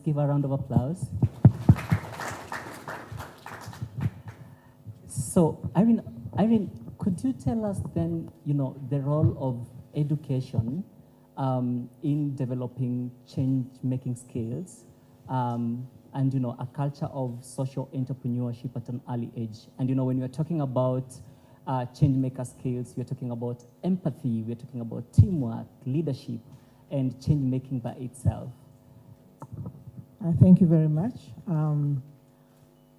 give a round of applause. So, Irene, could you tell us then, the role of education in developing change-making skills and, a culture of social entrepreneurship at an early age? And, when you're talking about change-maker skills, we're talking about empathy, we're talking about teamwork, leadership, and change-making by itself. Thank you very much.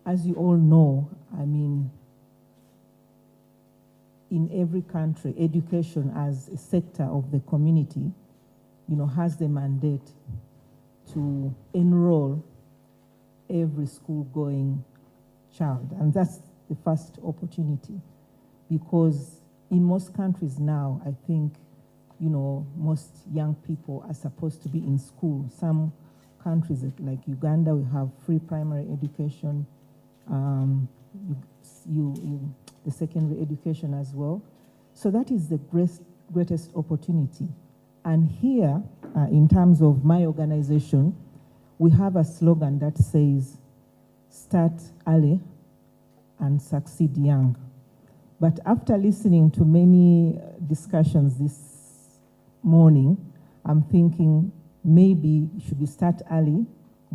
As you all know, in every country, education as a sector of the community, has the mandate to enroll every school-going child. And that's the first opportunity. Because in most countries now, I think, most young people are supposed to be in school. Some countries like Uganda, we have free primary education, the secondary education as well. So that is the greatest opportunity. And here, in terms of my organization, we have a slogan that says, start early and succeed young. But after listening to many discussions this morning, I'm thinking maybe should we start early,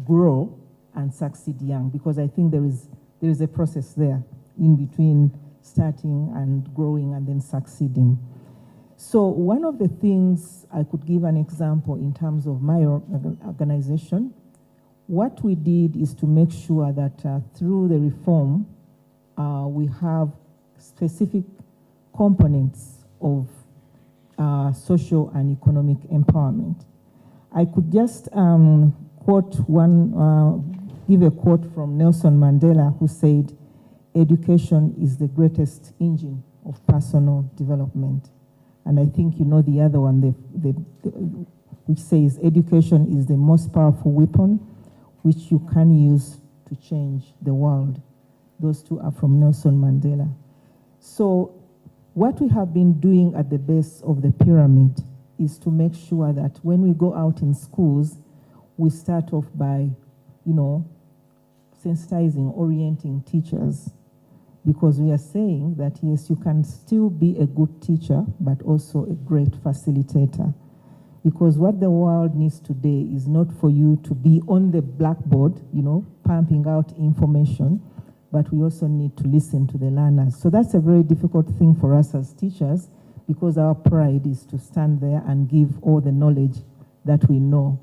grow, and succeed young, because I think there is a process there in between starting and growing and then succeeding. So one of the things, I could give an example in terms of my organization. What we did is to make sure that through the reform, we have specific components of social and economic empowerment. I could just give a quote from Nelson Mandela, who said, "Education is the greatest engine of personal development." And I think you know the other one, which says, "Education is the most powerful weapon which you can use to change the world." Those two are from Nelson Mandela. So what we have been doing at the base of the pyramid is to make sure that when we go out in schools, we start off by, sensitizing, orienting teachers, because we are saying that, yes, you can still be a good teacher, but also a great facilitator. Because what the world needs today is not for you to be on the blackboard, pumping out information, but we also need to listen to the learners. So that's a very difficult thing for us as teachers, because our pride is to stand there and give all the knowledge that we know.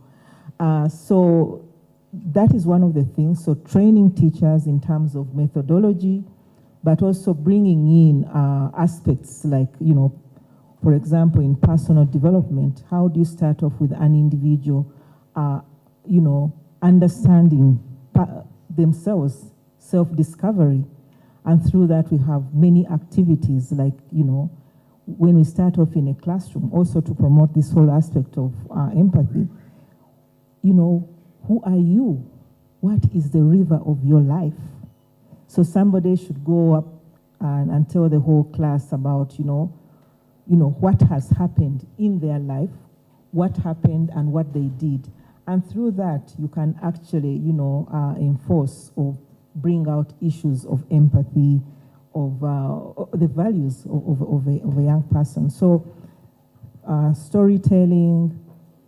So that is one of the things. So training teachers in terms of methodology, but also bringing in aspects like, for example, in personal development, how do you start off with an individual, understanding themselves, self-discovery. And through that, we have many activities like, when we start off in a classroom, also to promote this whole aspect of empathy. Who are you? What is the river of your life? So somebody should go up and tell the whole class about, what has happened in their life, what happened and what they did. And through that, you can actually, enforce or bring out issues of empathy, of the values of a young person. So storytelling,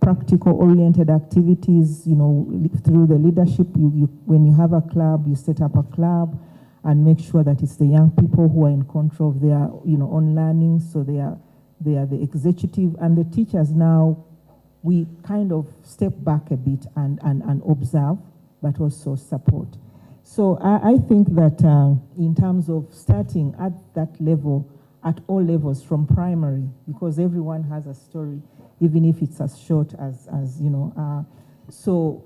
practical-oriented activities, through the leadership. When you have a club, you set up a club and make sure that it's the young people who are in control of their, own learning. So they are the executive, and the teachers now, we kind of step back a bit and observe, but also support. So I think that in terms of starting at that level, at all levels from primary, because everyone has a story, even if it's as short as so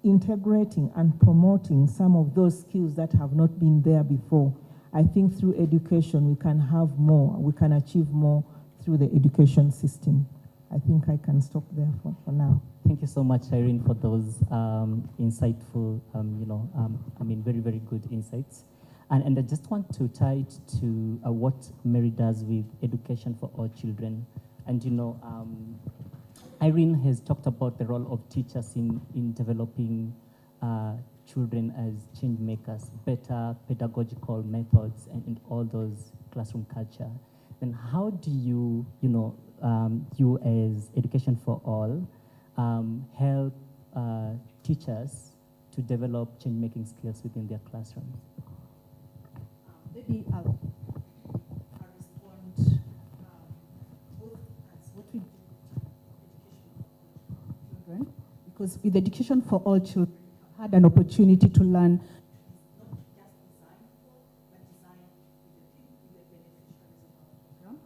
integrating and promoting some of those skills that have not been there before. I think through education, we can have more, we can achieve more through the education system. I think I can stop there for now. Thank you so much, Irene, for those insightful, very, very good insights. And I just want to tie it to what Mary does with education for all children. And, Irene has talked about the role of teachers in developing children as change makers, better pedagogical methods, and all those classroom culture. Then how do you, you as Education for All, help teachers to develop change-making skills within their classrooms? Maybe I'll respond both as what we do with education for all children, because with Education for All Children, I had an opportunity to learn not just design for, but design with the beneficiaries of our program.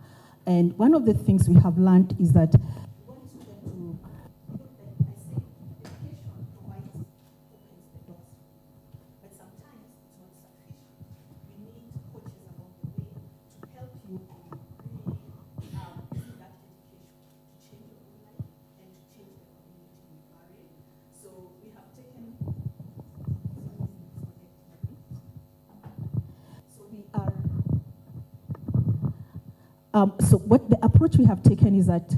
And one of the things we have learned is that we want students to, I say, education provides, opens the doors, but sometimes it's not sufficient. You need coaches along the way to help you really use that education to change your own life and to change the community you are in. So we have taken, so we are, so what the approach we have taken is that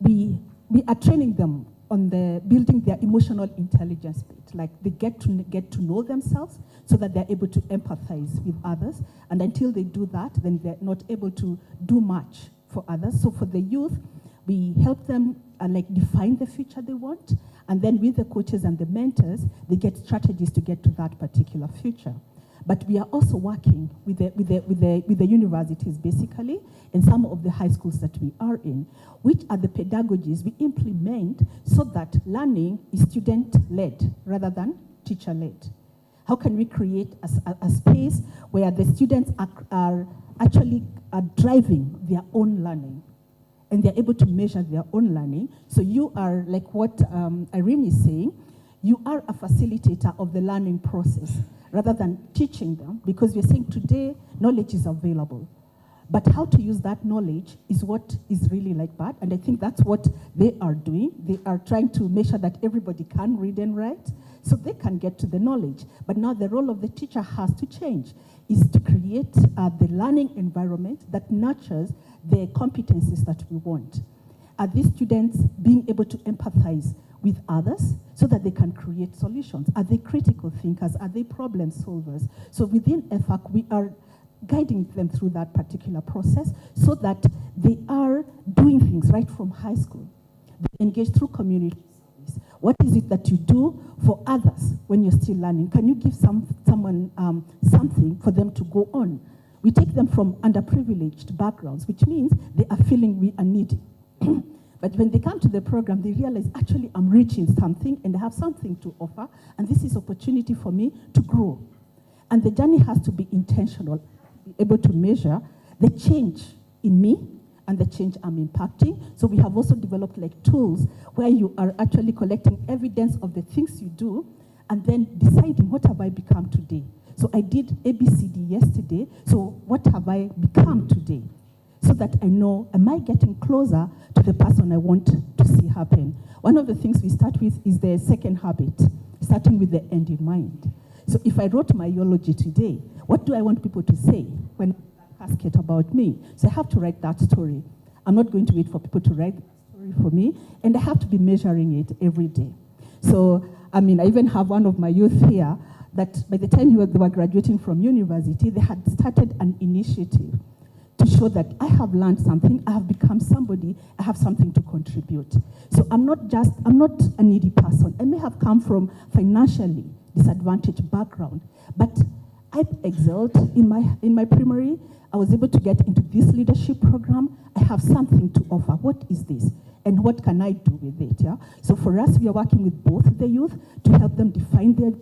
we are training them on the building their emotional intelligence bit, like they get to know themselves so that they're able to empathize with others. And until they do that, then they're not able to do much for others. So for the youth, we help them define the future they want. And then with the coaches and the mentors, they get strategies to get to that particular future. But we are also working with the universities, basically, and some of the high schools that we are in, which are the pedagogies we implement so that learning is student-led rather than teacher-led. How can we create a space where the students are actually driving their own learning, and they're able to measure their own learning? So you are, like what Irene is saying, you are a facilitator of the learning process rather than teaching them, because we're saying today knowledge is available. But how to use that knowledge is what is really bad, and I think that's what they are doing. They are trying to make sure that everybody can read and write so they can get to the knowledge. But now the role of the teacher has to change, is to create the learning environment that nurtures the competencies that we want. Are these students being able to empathize with others so that they can create solutions? Are they critical thinkers? Are they problem solvers? So within EFAC, we are guiding them through that particular process so that they are doing things right from high school. They engage through community service. What is it that you do for others when you're still learning? Can you give someone something for them to go on? We take them from underprivileged backgrounds, which means they are feeling we are needy. But when they come to the program, they realize, actually, I'm reaching something and I have something to offer, and this is opportunity for me to grow. And the journey has to be intentional, be able to measure the change in me and the change I'm impacting. So we have also developed tools where you are actually collecting evidence of the things you do and then deciding, what have I become today? So I did ABCD yesterday, so what have I become today? So that I know, am I getting closer to the person I want to see happen? One of the things we start with is the second habit, starting with the end in mind. So if I wrote my eulogy today, what do I want people to say when I casket about me? So I have to write that story. I'm not going to wait for people to write that story for me, and I have to be measuring it every day. So, I even have one of my youth here that by the time they were graduating from university, they had started an initiative to show that I have learned something, I have become somebody, I have something to contribute. So I'm not a needy person. I may have come from financially disadvantaged background, but I excelled in my primary. I was able to get into this leadership program. I have something to offer. What is this? And what can I do with it? Yeah? So for us, we are working with both the youth to help them define their,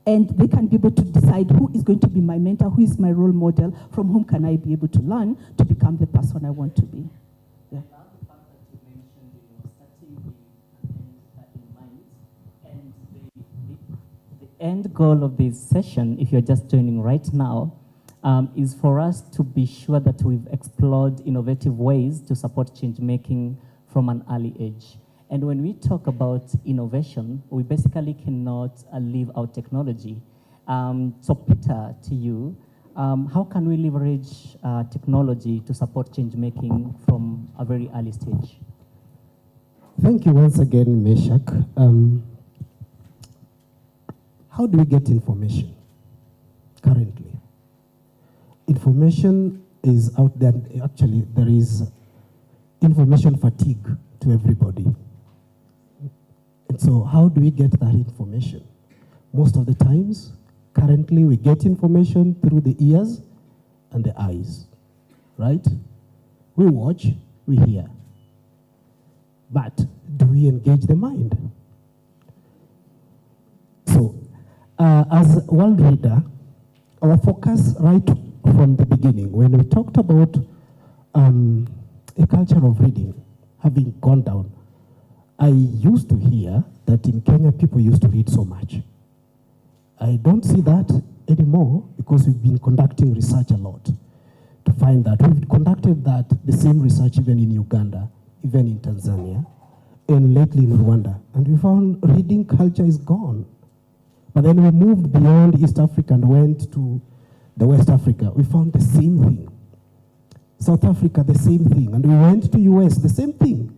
and they can be able to decide who is going to be my mentor, who is my role model, from whom can I be able to learn to become the person I want to be. Yeah. I love the fact that you mentioned, starting with an end in mind, and the end goal of this session, if you're just joining right now, is for us to be sure that we've explored innovative ways to support change making from an early age. And when we talk about innovation, we basically cannot leave out technology. So Peter, to you, how can we leverage technology to support change making from a very early stage? Thank you once again, Meshach. How do we get information currently? Information is out there. Actually, there is information fatigue to everybody. And so how do we get that information? Most of the times, currently, we get information through the ears and the eyes, right? We watch, we hear. But do we engage the mind? So, as a world reader, our focus right from the beginning, when we talked about a culture of reading having gone down, I used to hear that in Kenya people used to read so much. I don't see that anymore because we've been conducting research a lot to find that. We've conducted the same research even in Uganda, even in Tanzania, and lately in Rwanda. And we found reading culture is gone. But then we moved beyond East Africa and went to the West Africa. We found the same thing. South Africa, the same thing. And we went to US, the same thing.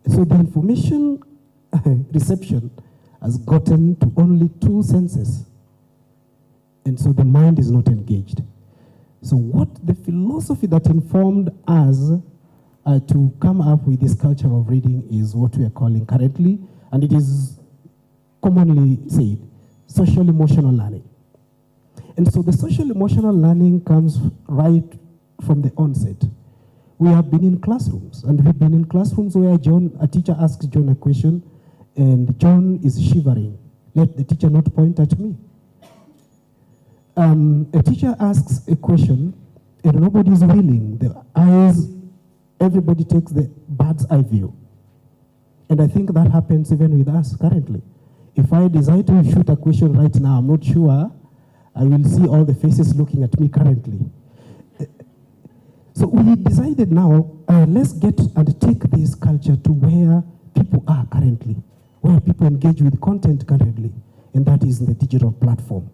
So the information reception has gotten to only 2 senses. And so the mind is not engaged. So what the philosophy that informed us to come up with this culture of reading is what we are calling currently, and it is commonly said, social emotional learning. And so the social emotional learning comes right from the onset. We have been in classrooms, and we've been in classrooms where a teacher asks John a question, and John is shivering. Let the teacher not point at me. A teacher asks a question, and nobody is willing. The eyes, everybody takes the bird's eye view. And I think that happens even with us currently. If I decide to shoot a question right now, I'm not sure I will see all the faces looking at me currently. So we decided now, let's get and take this culture to where people are currently, where people engage with content currently, and that is in the digital platform.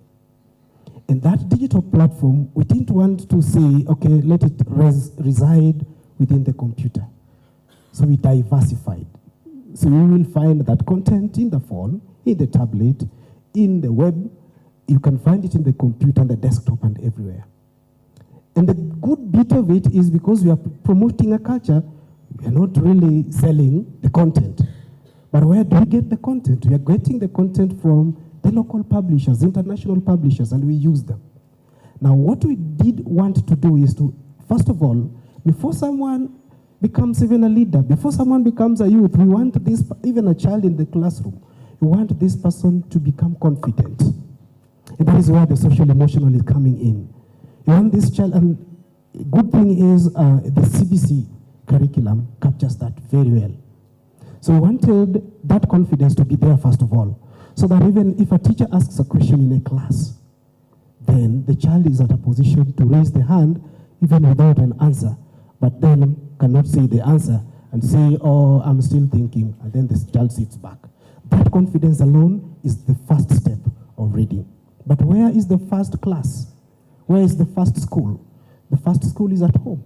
And that digital platform, we didn't want to say, okay, let it reside within the computer. So we diversified. So you will find that content in the phone, in the tablet, in the web. You can find it in the computer, and the desktop, and everywhere. And the good bit of it is because we are promoting a culture, we are not really selling the content. But where do we get the content? We are getting the content from the local publishers, international publishers, and we use them. Now, what we did want to do is to, first of all, before someone becomes even a leader, before someone becomes a youth, we want this, even a child in the classroom, we want this person to become confident. And that is where the social emotional is coming in. You want this child, and good thing is the CBC curriculum captures that very well. So we wanted that confidence to be there first of all, so that even if a teacher asks a question in a class, then the child is at a position to raise the hand even without an answer, but then cannot say the answer and say, oh, I'm still thinking, and then the child sits back. That confidence alone is the first step of reading. But where is the first class? Where is the first school? The first school is at home.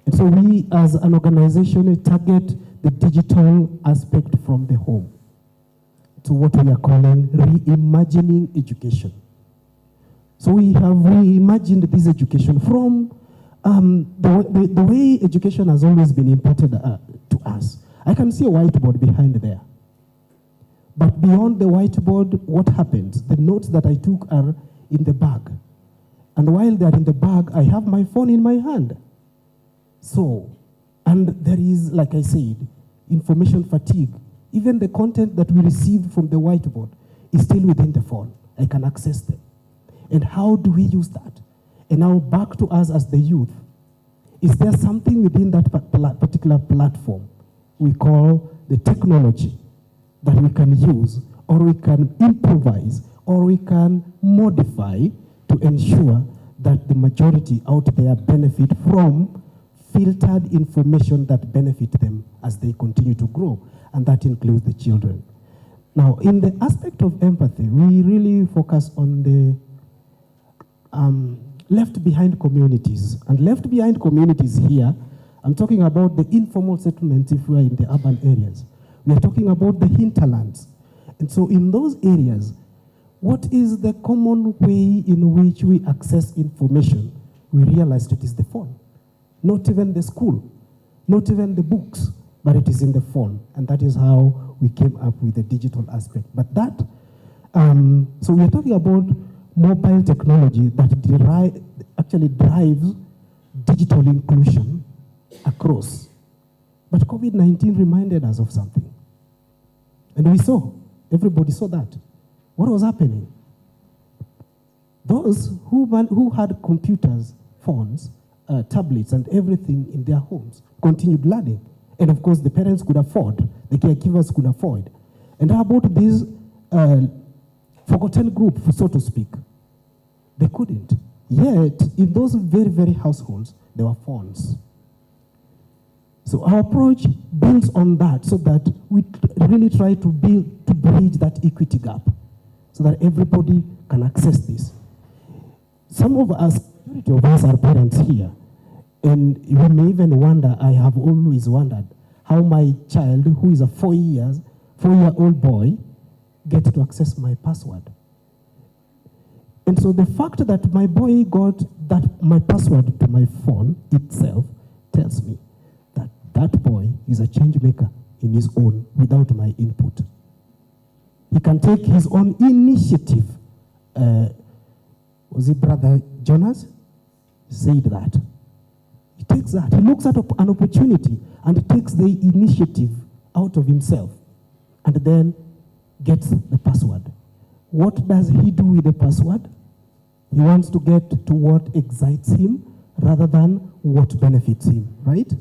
And so we, as an organization, target the digital aspect from the home to what we are calling reimagining education. So we have reimagined this education from the way education has always been imparted to us. I can see a whiteboard behind there. But beyond the whiteboard, what happens? The notes that I took are in the bag. And while they're in the bag, I have my phone in my hand. So, and there is, like I said, information fatigue. Even the content that we received from the whiteboard is still within the phone. I can access them. And how do we use that? And now back to us as the youth. Is there something within that particular platform we call the technology that we can use, or we can improvise, or we can modify to ensure that the majority out there benefit from filtered information that benefit them as they continue to grow, and that includes the children. Now, in the aspect of empathy, we really focus on the left behind communities. And left behind communities here I'm talking about the informal settlements if we are in the urban areas. We are talking about the hinterlands. And so in those areas, what is the common way in which we access information? We realized it is the phone. Not even the school, not even the books, but it is in the phone. And that is how we came up with the digital aspect. But that, so we are talking about mobile technology that actually drives digital inclusion across. But COVID-19 reminded us of something. And we saw, everybody saw that. What was happening? Those who had computers, phones, tablets, and everything in their homes continued learning. And of course, the parents could afford, the caregivers could afford. And how about this forgotten group, so to speak? They couldn't. Yet, in those very, very households, there were phones. So our approach builds on that so that we really try to bridge that equity gap so that everybody can access this. Some of us, majority of us are parents here, and you may even wonder, I have always wondered, how my child, who is a 4-year-old boy, gets to access my password. And so the fact that my boy got my password to my phone itself tells me that that boy is a change maker in his own without my input. He can take his own initiative. Was it Brother Jonas said that? He takes that. He looks at an opportunity and takes the initiative out of himself and then gets the password. What does he do with the password? He wants to get to what excites him rather than what benefits him, right?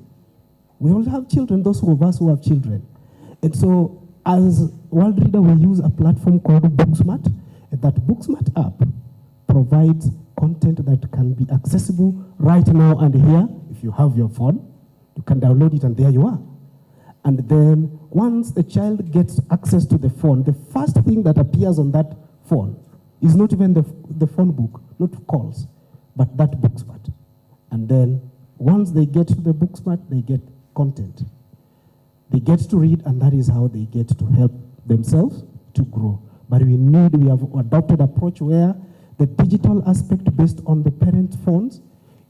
We all have children, those of us who have children. And so as World Reader, we use a platform called Booksmart. And that Booksmart app provides content that can be accessible right now and here. If you have your phone, you can download it and there you are. And then once the child gets access to the phone, the first thing that appears on that phone is not even the phone book, not calls, but that Booksmart. And then once they get to the Booksmart, they get content. They get to read, and that is how they get to help themselves to grow. But we have adopted an approach where the digital aspect based on the parent phones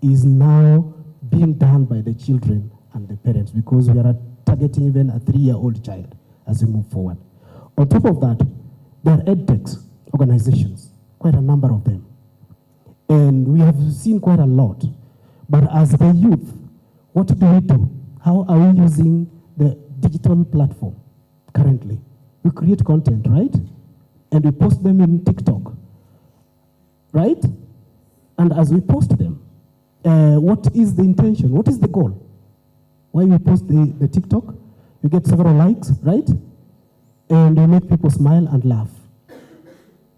is now being done by the children and the parents, because we are targeting even a 3-year-old child as we move forward. On top of that, there are edtechs organizations, quite a number of them. And we have seen quite a lot. But as the youth, what do we do? How are we using the digital platform currently? We create content, right? And we post them in TikTok, right? And as we post them, what is the intention? What is the goal? Why we post the TikTok? You get several likes, right? And you make people smile and laugh.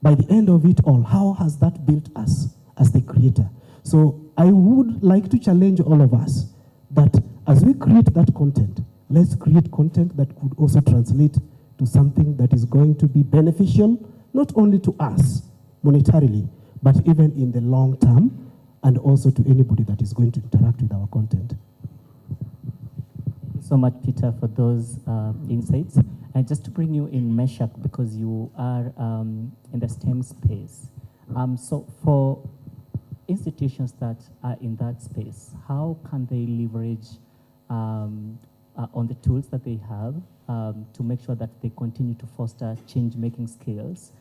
By the end of it all, how has that built us as the creator? So I would like to challenge all of us that as we create that content, let's create content that could also translate to something that is going to be beneficial, not only to us monetarily, but even in the long term, and also to anybody that is going to interact with our content. Thank you so much, Peter, for those insights. And just to bring you in, Meshach, because you are in the STEM space. So for institutions that are in that space, how can they leverage on the tools that they have to make sure that they continue to foster change-making skills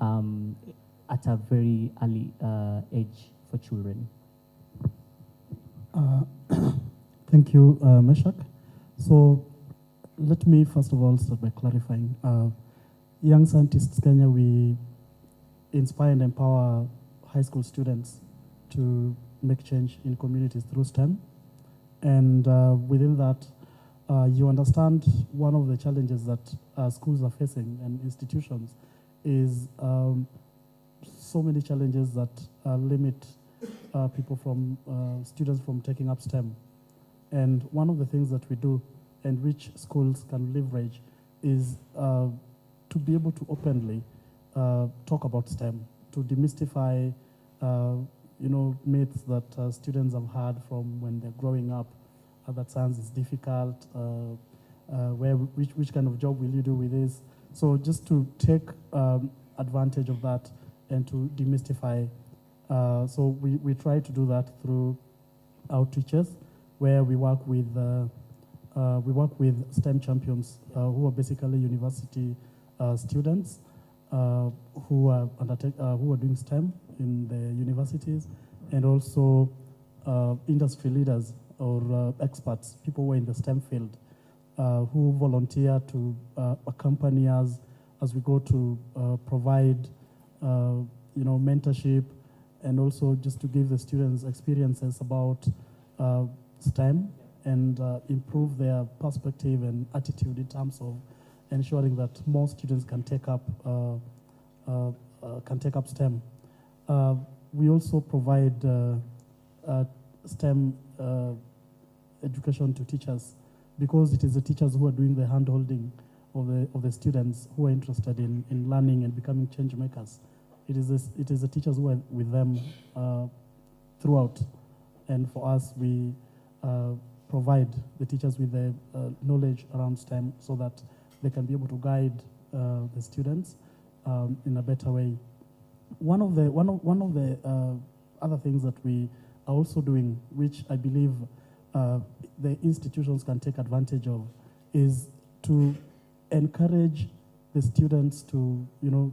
at a very early age for children? Thank you, Meshach. So let me first of all start by clarifying. Young Scientists Kenya, we inspire and empower high school students to make change in communities through STEM. And within that, you understand one of the challenges that schools are facing and institutions is so many challenges that limit students from taking up STEM. And one of the things that we do and which schools can leverage is to be able to openly talk about STEM, to demystify myths that students have had from when they're growing up that science is difficult, which kind of job will you do with this? So just to take advantage of that and to demystify. So we try to do that through outreaches, where we work with STEM champions who are basically university students who are doing STEM in the universities, and also industry leaders or experts, people who are in the STEM field, who volunteer to accompany us as we go to provide mentorship, and also just to give the students experiences about STEM and improve their perspective and attitude in terms of ensuring that more students can take up STEM. We also provide STEM education to teachers, because it is the teachers who are doing the hand-holding of the students who are interested in learning and becoming change makers. It is the teachers who are with them throughout, and for us, we provide the teachers with the knowledge around STEM so that they can be able to guide the students in a better way. One of the other things that we are also doing, which I believe the institutions can take advantage of, is to encourage the students to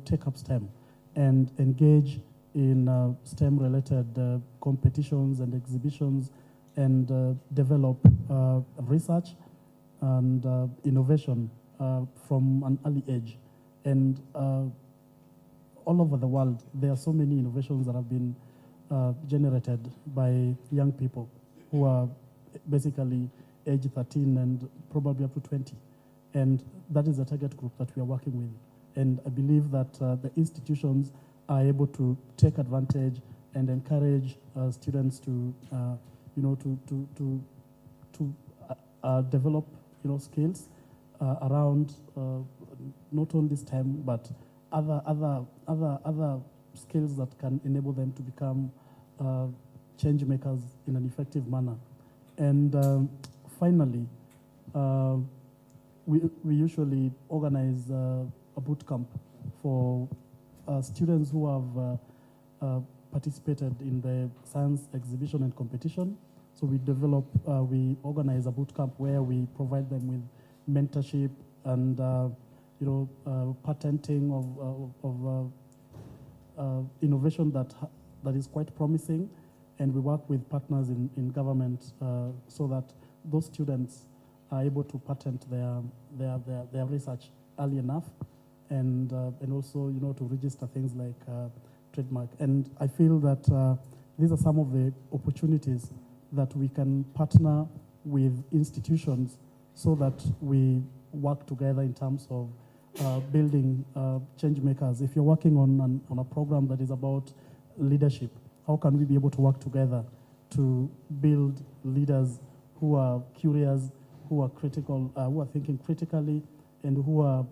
take up STEM and engage in STEM-related competitions and exhibitions, and develop research and innovation from an early age. And all over the world, there are so many innovations that have been generated by young people who are basically age 13 and probably up to 20. And that is the target group that we are working with. And I believe that the institutions are able to take advantage and encourage students to develop skills around not only STEM but other skills that can enable them to become change makers in an effective manner. And finally, we usually organize a boot camp for students who have participated in the science exhibition and competition. So we organize a boot camp where we provide them with mentorship and patenting of innovation that is quite promising, and we work with partners in government so that those students are able to patent their research early enough, and also to register things like trademark. And I feel that these are some of the opportunities that we can partner with institutions so that we work together in terms of building change makers. If you're working on a program that is about leadership, how can we be able to work together to build leaders who are curious, who are critical, who are thinking critically, and who are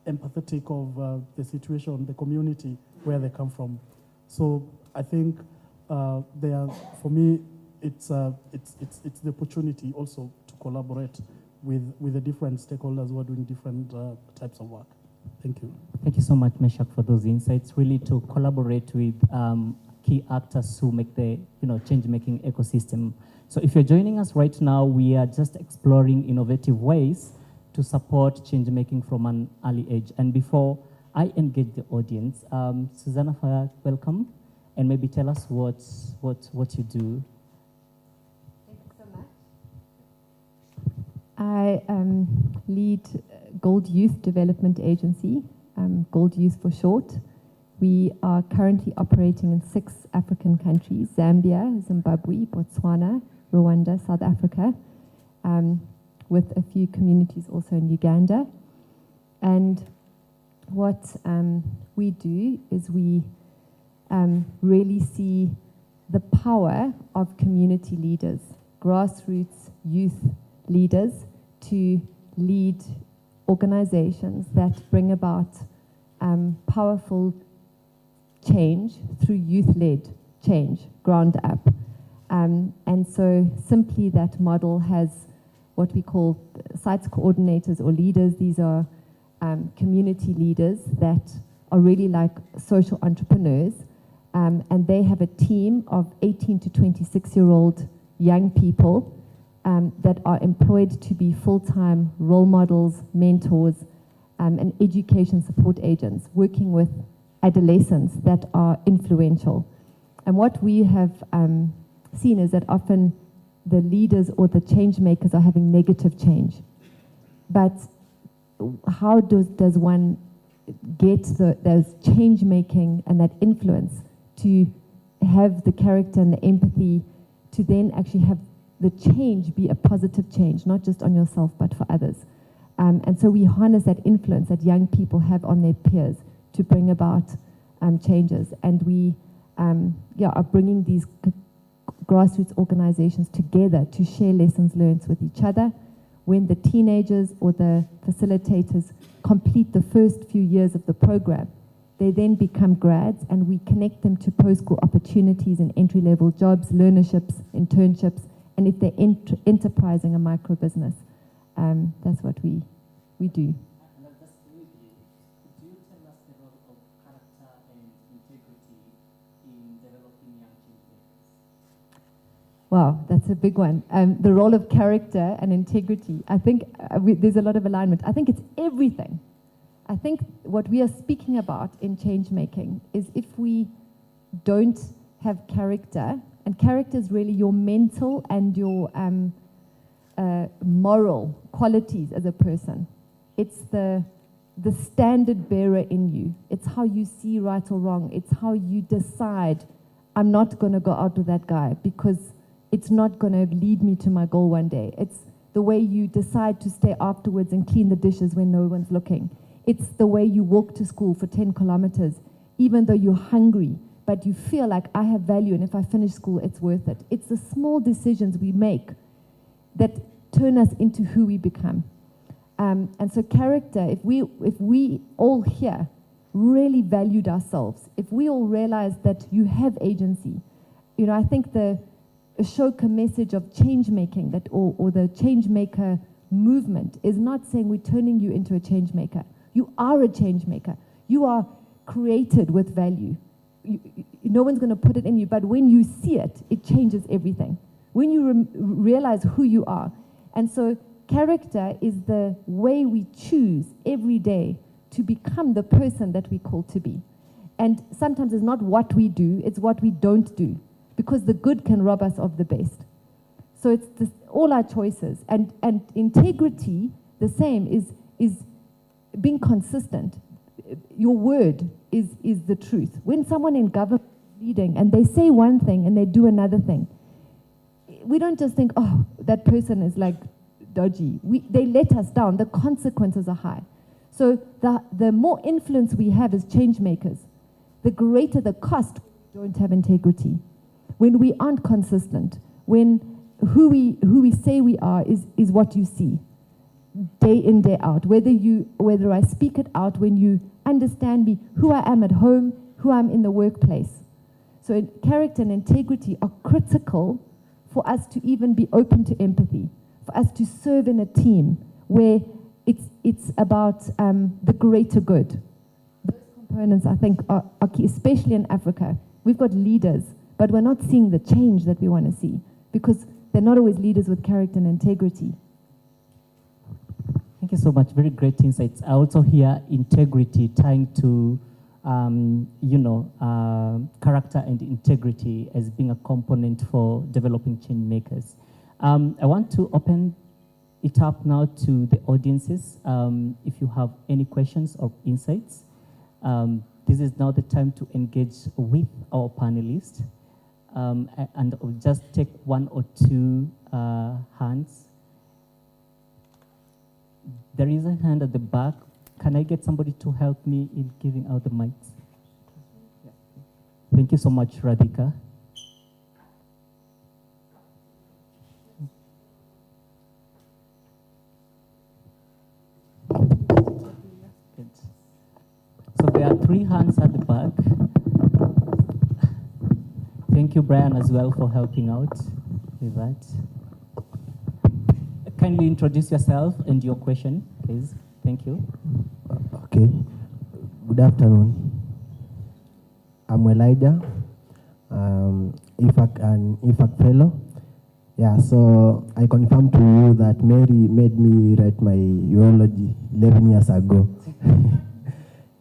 empathetic of the situation, the community where they come from. So I think for me, it's the opportunity also to collaborate with the different stakeholders who are doing different types of work. Thank you. Thank you so much, Meshach, for those insights. Really to collaborate with key actors who make the change-making ecosystem. So if you're joining us right now, we are just exploring innovative ways to support change-making from an early age. And before I engage the audience, Susanna, welcome, and maybe tell us what you do. Thank you so much. I lead Gold Youth Development Agency, Gold Youth for short. We are currently operating in 6 African countries: Zambia, Zimbabwe, Botswana, Rwanda, South Africa, with a few communities also in Uganda. And what we do is we really see the power of community leaders, grassroots youth leaders, to lead organizations that bring about powerful change through youth-led change, ground up. And so simply that model has what we call sites coordinators or leaders. These are community leaders that are really like social entrepreneurs. And they have a team of 18 to 26-year-old young people that are employed to be full-time role models, mentors, and education support agents, working with adolescents that are influential. And what we have seen is that often the leaders or the change makers are having negative change. But how does one get those change making and that influence to have the character and the empathy to then actually have the change be a positive change, not just on yourself but for others? And so we harness that influence that young people have on their peers to bring about changes. And we are bringing these grassroots organizations together to share lessons learned with each other. When the teenagers or the facilitators complete the first few years of the program, they then become grads, and we connect them to post-school opportunities in entry-level jobs, learnerships, internships, and if they're enterprising a micro business, that's what we do. Could you tell us the role of character and integrity in developing young change makers? Wow, that's a big one. The role of character and integrity. I think there's a lot of alignment. I think it's everything. I think what we are speaking about in change making is if we don't have character, and character is really your mental and your moral qualities as a person. It's the standard bearer in you. It's how you see right or wrong. It's how you decide, I'm not going to go out with that guy because it's not going to lead me to my goal one day. It's the way you decide to stay afterwards and clean the dishes when no one's looking. It's the way you walk to school for 10 kilometers, even though you're hungry, but you feel like I have value, and if I finish school, it's worth it. It's the small decisions we make that turn us into who we become. And so character, if we all here really valued ourselves, if we all realized that you have agency, I think the Ashoka message of change making or the change maker movement is not saying we're turning you into a change maker. You are a change maker. You are created with value. No one's going to put it in you, but when you see it, it changes everything. When you realize who you are. And so character is the way we choose every day to become the person that we call to be. And sometimes it's not what we do, it's what we don't do, because the good can rob us of the best. So it's all our choices. And integrity, the same, is being consistent. Your word is the truth. When someone in government is leading and they say one thing and they do another thing, we don't just think, oh, that person is like dodgy. They let us down. The consequences are high. So the more influence we have as change makers, the greater the cost when we don't have integrity. When we aren't consistent, when who we say we are is what you see day in, day out. Whether I speak it out, when you understand me, who I am at home, who I'm in the workplace. So character and integrity are critical for us to even be open to empathy, for us to serve in a team where it's about the greater good. Those components, I think, are key, especially in Africa. We've got leaders, but we're not seeing the change that we want to see because they're not always leaders with character and integrity. Thank you so much. Very great insights. I also hear integrity tying to, character and integrity as being a component for developing change makers. I want to open it up now to the audiences. If you have any questions or insights, this is now the time to engage with our panelists. And I'll just take one or two hands. There is a hand at the back. Can I get somebody to help me in giving out the mics? Thank you so much, Radhika. Good. So there are 3 hands at the back. Thank you, Brian, as well, for helping out with that. Kindly introduce yourself and your question, please. Thank you. Okay. Good afternoon. I'm Elijah, an IFAC fellow. Yeah, so I confirm to you that Mary made me write my urology 11 years ago.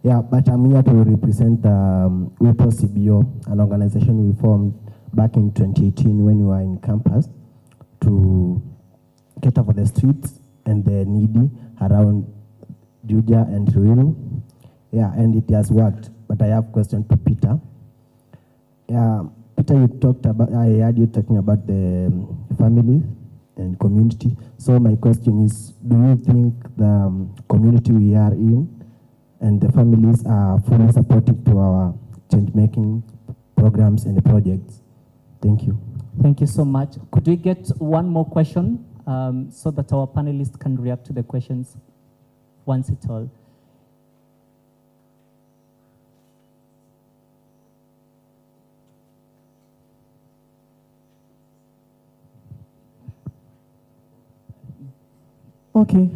Yeah, but I'm here to represent WIPO CBO, an organization we formed back in 2018 when we were in campus to cater for the streets and the needy around Juja and Ruiru. Yeah, and it has worked. But I have a question to Peter. Yeah, Peter, you talked about, I heard you talking about the family and community. So my question is, do you think the community we are in and the families are fully supportive to our change-making programs and projects? Thank you. Thank you so much. Could we get one more question so that our panelists can react to the questions once it's all? Okay.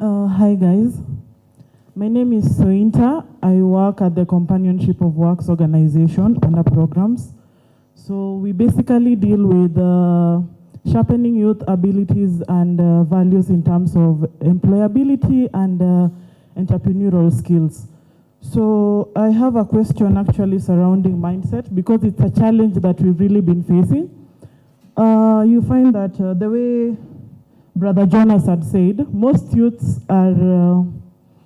Hi, guys. My name is Sointa. I work at the Companionship of Works organization under programs. So we basically deal with sharpening youth abilities and values in terms of employability and entrepreneurial skills. So I have a question actually surrounding mindset because it's a challenge that we've really been facing. You find that the way Brother Jonas had said, most youths are,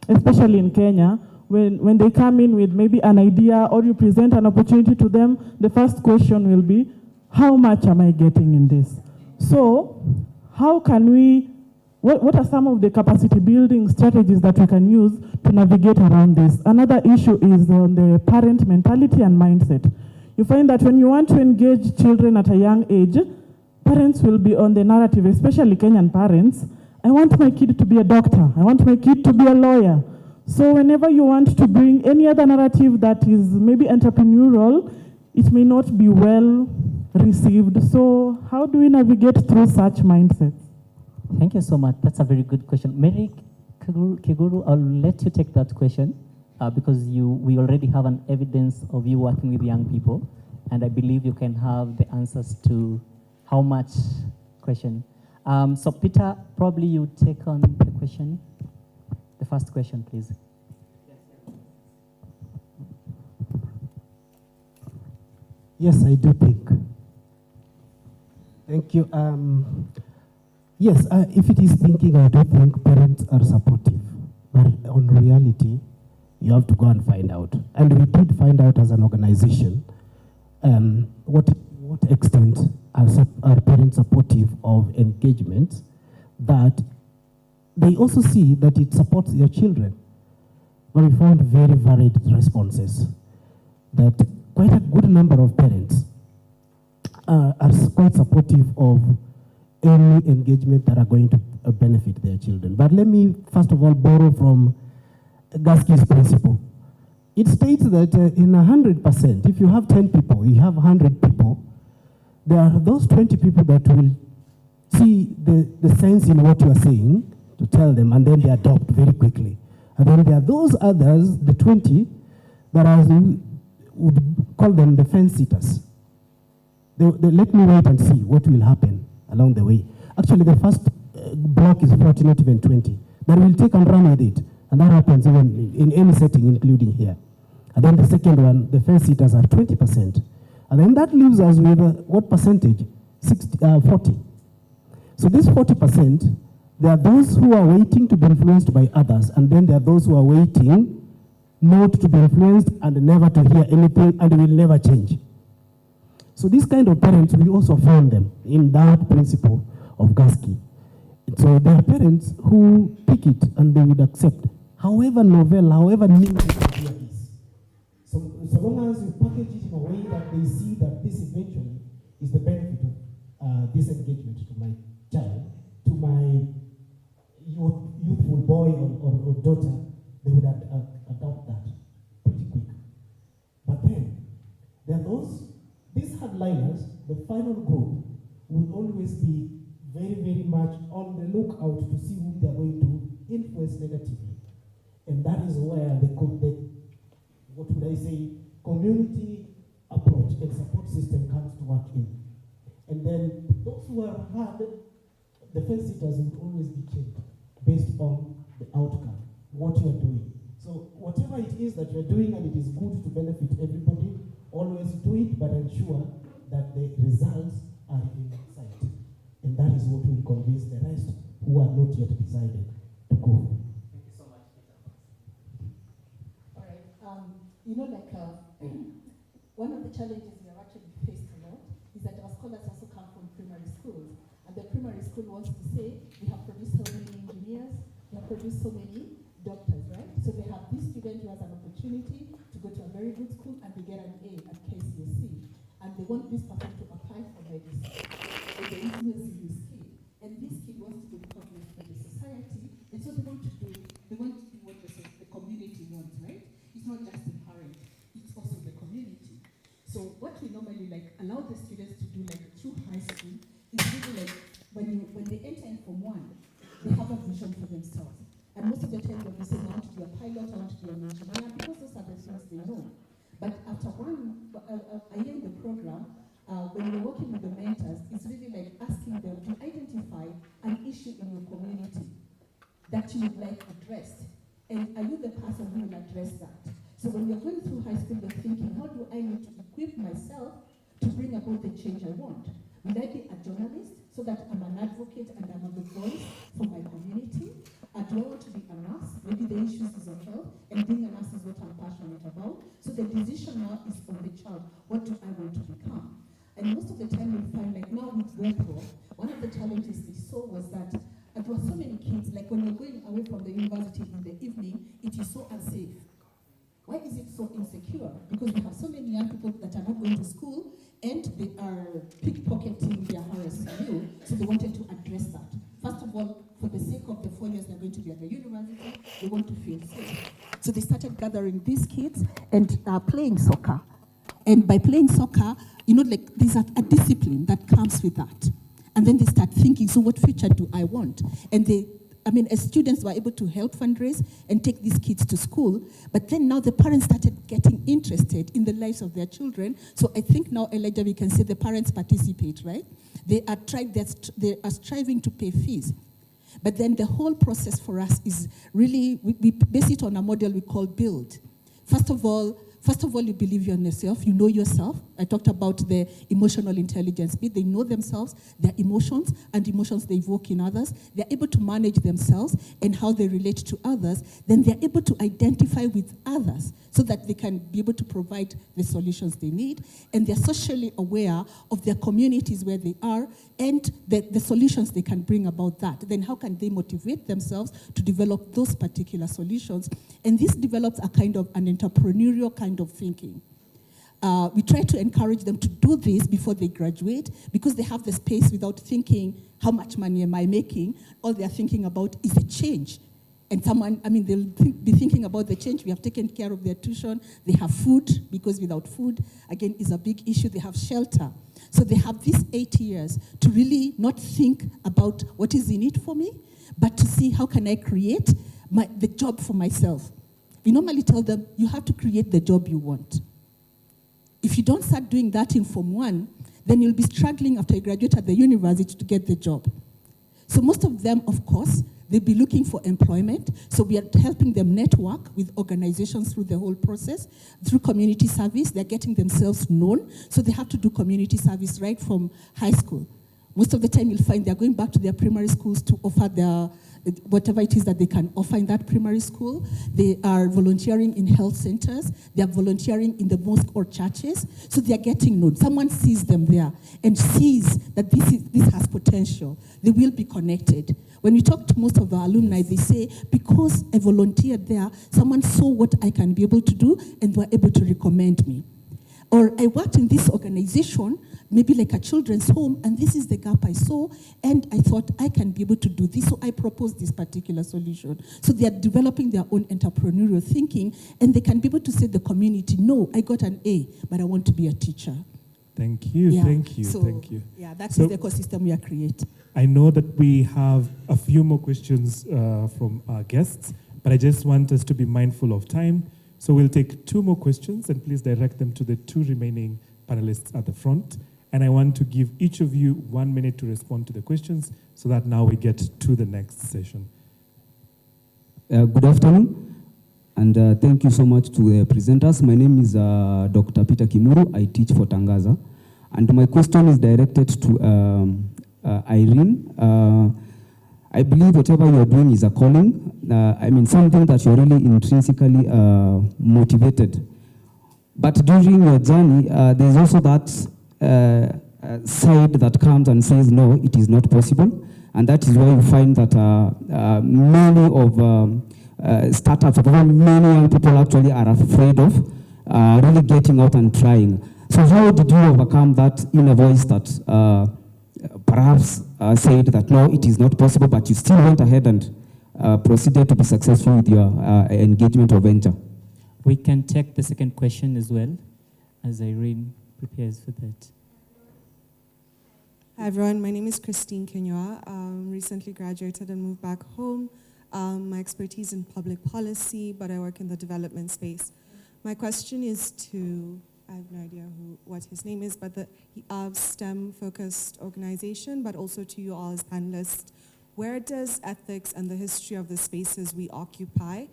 especially in Kenya, when they come in with maybe an idea or you present an opportunity to them, the first question will be, how much am I getting in this? So how can we, what are some of the capacity building strategies that we can use to navigate around this? Another issue is on the parent mentality and mindset. You find that when you want to engage children at a young age, parents will be on the narrative, especially Kenyan parents, I want my kid to be a doctor, I want my kid to be a lawyer. So whenever you want to bring any other narrative that is maybe entrepreneurial, it may not be well received. So how do we navigate through such mindsets? Thank you so much. That's a very good question. Mary Kiguru, I'll let you take that question because we already have an evidence of you working with young people, and I believe you can have the answers to how much question. So Peter, probably you take on the question. The first question, please. Yes, I do think. Thank you. Yes, if it is thinking, I do think parents are supportive. But on reality, you have to go and find out. And we did find out as an organization what extent are parents supportive of engagement, that they also see that it supports their children. But we found very varied responses, that quite a good number of parents are quite supportive of any engagement that are going to benefit their children. But let me first of all borrow from Gaski's principle. It states that in 100%, if you have 10 people, you have 100 people, there are those 20 people that will see the sense in what you are saying to tell them, and then they adopt very quickly. And then there are those others, the 20, that I would call them the fence sitters. They let me wait and see what will happen along the way. Actually, the first block is 40, not even 20. That will take and run with it. And that happens even in any setting, including here. And then the second one, the fence sitters are 20%. And then that leaves us with what percentage? 40. So this 40%, there are those who are waiting to be influenced by others, and then there are those who are waiting not to be influenced and never to hear anything and will never change. So these kind of parents, we also found them in that principle of Gaski. So there are parents who pick it and they would accept, however novel, however new the idea is. So long as you package it in a way that they see that this eventually is the benefit of this engagement to my child, to my youthful boy or daughter, they would adopt that pretty quick. But then, there are those, this had frontliners, the final group, will always be very, very much on the lookout to see whom they are going to influence negatively. And that is where the what would I say, community approach and support system comes to work in. And then those who are hard, the fence sitters will always be checked based on the outcome, what you are doing. So whatever it is that you're doing and it is good to benefit everybody, always do it, but ensure that the results are in sight. And that is what will convince the rest who are not yet decided to go. Thank you so much, Peter. All right. One of the challenges we have actually faced a lot is that our scholars also come from primary schools. And the primary school wants to say, we have produced so many engineers, we have produced so many doctors, right? So they have this student who has an opportunity to go to a very good school and they get an A at KCSE. And they want this person to apply for medicine. So they're influencing this kid. And this kid wants to be recognized by the society. And so they want to do what the community wants, right? It's not just the parent, it's also the community. So what we normally allow the students to do through high school is really when they enter in Form 1, they have a vision for themselves. And most of the time they'll be saying, I want to be a pilot, I want to be an engineer, because those are the things they know. But after a year in the program, when you're working with the mentors, it's really asking them to identify an issue in your community that you would like addressed. And are you the person who will address that? So when you're going through high school, you're thinking, how do I need to equip myself to bring about the change I want? Will I be a journalist so that I'm an advocate and I'm a good voice for my community? Do I want to be a nurse? Maybe the issues is of health, and being a nurse is what I'm passionate about. So the decision now is on the child. What do I want to become? And most of the time we find, now with WebPro, one of the challenges we saw was that there were so many kids, when you're going away from the university in the evening, it is so unsafe. Why is it so insecure? Because we have so many young people that are not going to school and they are pickpocketing, they are harassing you, so they wanted to address that. First of all, for the sake of the 4 years they're going to be at the university, they want to feel safe. So they started gathering these kids and playing soccer. And by playing soccer, there's a discipline that comes with that. And then they start thinking, so what future do I want? And as students were able to help fundraise and take these kids to school, but then now the parents started getting interested in the lives of their children. So I think now, Elijah, we can say the parents participate, right? They are striving to pay fees. But then the whole process for us is really, we base it on a model we call build. First of all, you believe in yourself, you know yourself. I talked about the emotional intelligence bit. They know themselves, their emotions, and emotions they evoke in others. They're able to manage themselves and how they relate to others. Then they're able to identify with others so that they can be able to provide the solutions they need. And they're socially aware of their communities where they are and the solutions they can bring about that. Then how can they motivate themselves to develop those particular solutions? And this develops an entrepreneurial kind of thinking. We try to encourage them to do this before they graduate because they have the space without thinking, how much money am I making? All they're thinking about is the change. And they'll be thinking about the change. We have taken care of their tuition. They have food, because without food, again, is a big issue. They have shelter. So they have these 8 years to really not think about what is in it for me, but to see how can I create the job for myself. We normally tell them, you have to create the job you want. If you don't start doing that in Form 1, then you'll be struggling after you graduate at the university to get the job. So most of them, of course, they'll be looking for employment. So we are helping them network with organizations through the whole process. Through community service, they're getting themselves known. So they have to do community service right from high school. Most of the time, you'll find they're going back to their primary schools to offer their whatever it is that they can offer in that primary school. They are volunteering in health centers. They are volunteering in the mosque or churches. So they are getting known. Someone sees them there and sees that this has potential. They will be connected. When we talk to most of our alumni, they say, because I volunteered there, someone saw what I can be able to do and were able to recommend me. Or I worked in this organization, maybe like a children's home, and this is the gap I saw, and I thought I can be able to do this, so I proposed this particular solution. So they are developing their own entrepreneurial thinking, and they can be able to say to the community, no, I got an A, but I want to be a teacher. Thank you, Yeah. thank you, So, thank you. Yeah, that So- is the ecosystem we are creating. I know that we have a few more questions from our guests, but I just want us to be mindful of time. So we'll take 2 more questions, and please direct them to the 2 remaining panelists at the front. And I want to give each of you 1 minute to respond to the questions so that now we get to the next session. Good afternoon, and thank you so much to the presenters. My name is Dr. Peter Kimuru. I teach for Tangaza. And my question is directed to Irene. I believe whatever you're doing is a calling. I mean, something that you're really intrinsically motivated. But during your journey, there's also that side that comes and says, no, it is not possible. And that is why you find that many of startups, or many young people actually are afraid of really getting out and trying. So how did you overcome that inner voice that perhaps said that, no, it is not possible, but you still went ahead and proceeded to be successful with your engagement or venture? We can take the second question as well, as Irene prepares for that. Hi everyone, my name is Christine Kenyoa. Recently graduated and moved back home. My expertise in public policy, but I work in the development space. My question is to, I have no idea what his name is, but the STEM-focused organization, but also to you all as panelists. Where does ethics and the history of the spaces we occupy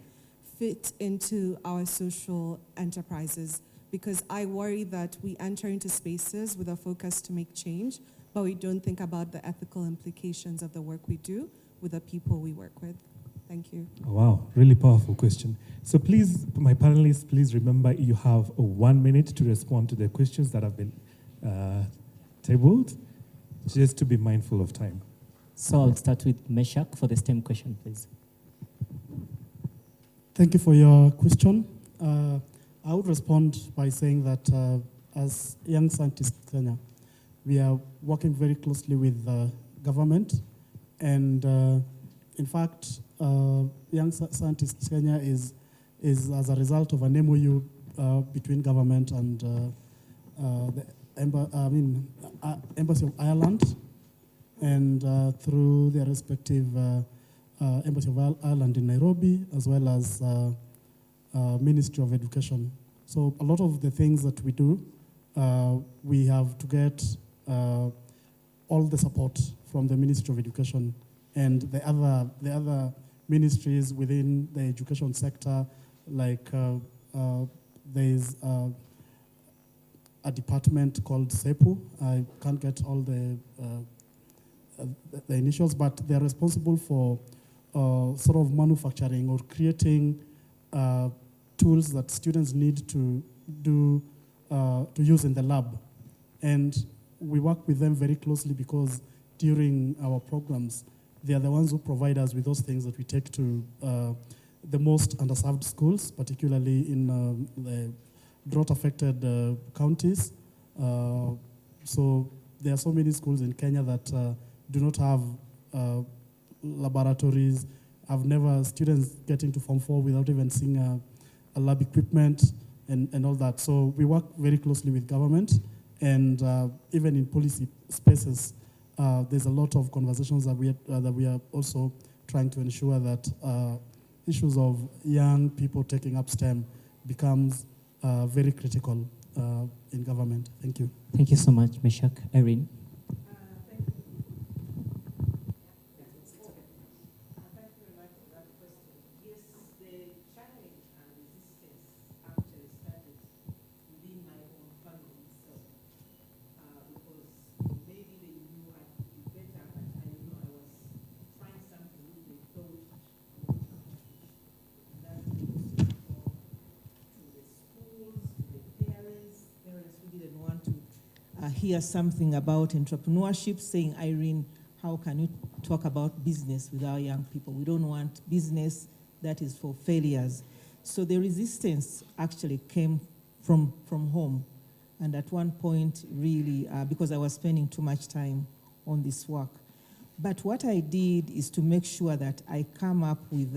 fit into our social enterprises? Because I worry that we enter into spaces with a focus to make change, but we don't think about the ethical implications of the work we do with the people we work with. Thank you. Oh, wow, really powerful question. So please, my panelists, please remember you have 1 minute to respond to the questions that have been tabled, just to be mindful of time. So I'll start with Meshach for the STEM question, please. Thank you for your question. I would respond by saying that as Young Scientists Kenya, we are working very closely with the government, and in fact, Young Scientists Kenya is as a result of an MOU between government and the Embassy of Ireland, and through their respective Embassy of Ireland in Nairobi, as well as Ministry of Education. So a lot of the things that we do, we have to get all the support from the Ministry of Education and the other ministries within the education sector, like there's a department called SEPU. I can't get all the initials, but they're responsible for sort of manufacturing or creating tools that students need to do to use in the lab. And we work with them very closely because during our programs, they are the ones who provide us with those things that we take to the most underserved schools, particularly in the drought-affected counties. So there are so many schools in Kenya that do not have laboratories. I've never, students getting to Form 4 without even seeing a lab equipment and all that. So we work very closely with government, and even in policy spaces, there's a lot of conversations that we are also trying to ensure that issues of young people taking up STEM becomes very critical in government. Thank you. Thank you so much, Meshach. Irene. Hear something about entrepreneurship, saying, Irene, how can you talk about business with our young people? We don't want business that is for failures. So the resistance actually came from home. And at one point, really, because I was spending too much time on this work. But what I did is to make sure that I come up with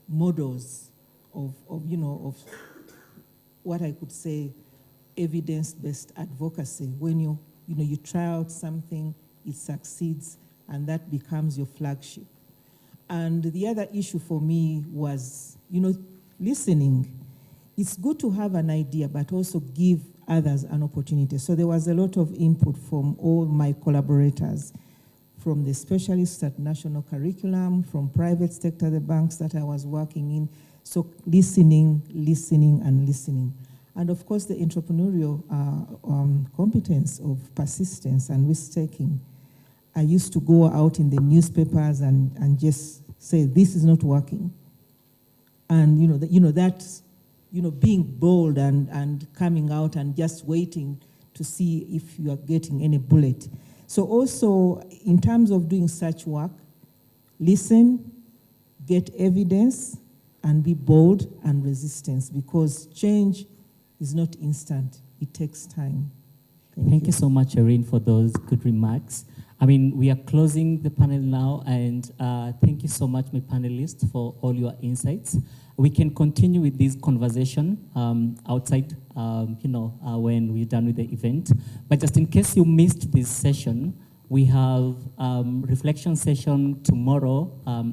models of what I could say evidence-based advocacy. When you try out something, it succeeds, and that becomes your flagship. And the other issue for me was, listening. It's good to have an idea, but also give others an opportunity. So there was a lot of input from all my collaborators, from the specialists at national curriculum, from private sector, the banks that I was working in. So listening, and listening. And of course, the entrepreneurial competence of persistence and risk-taking. I used to go out in the newspapers and just say, this is not working. And being bold and coming out and just waiting to see if you are getting any bullet. So also, in terms of doing such work, listen, get evidence, and be bold and resistant, because change is not instant. It takes time. Thank you so much, Irene, for those good remarks. We are closing the panel now, and thank you so much, my panelists, for all your insights. We can continue with this conversation outside, when we're done with the event. But just in case you missed this session, we have reflection session tomorrow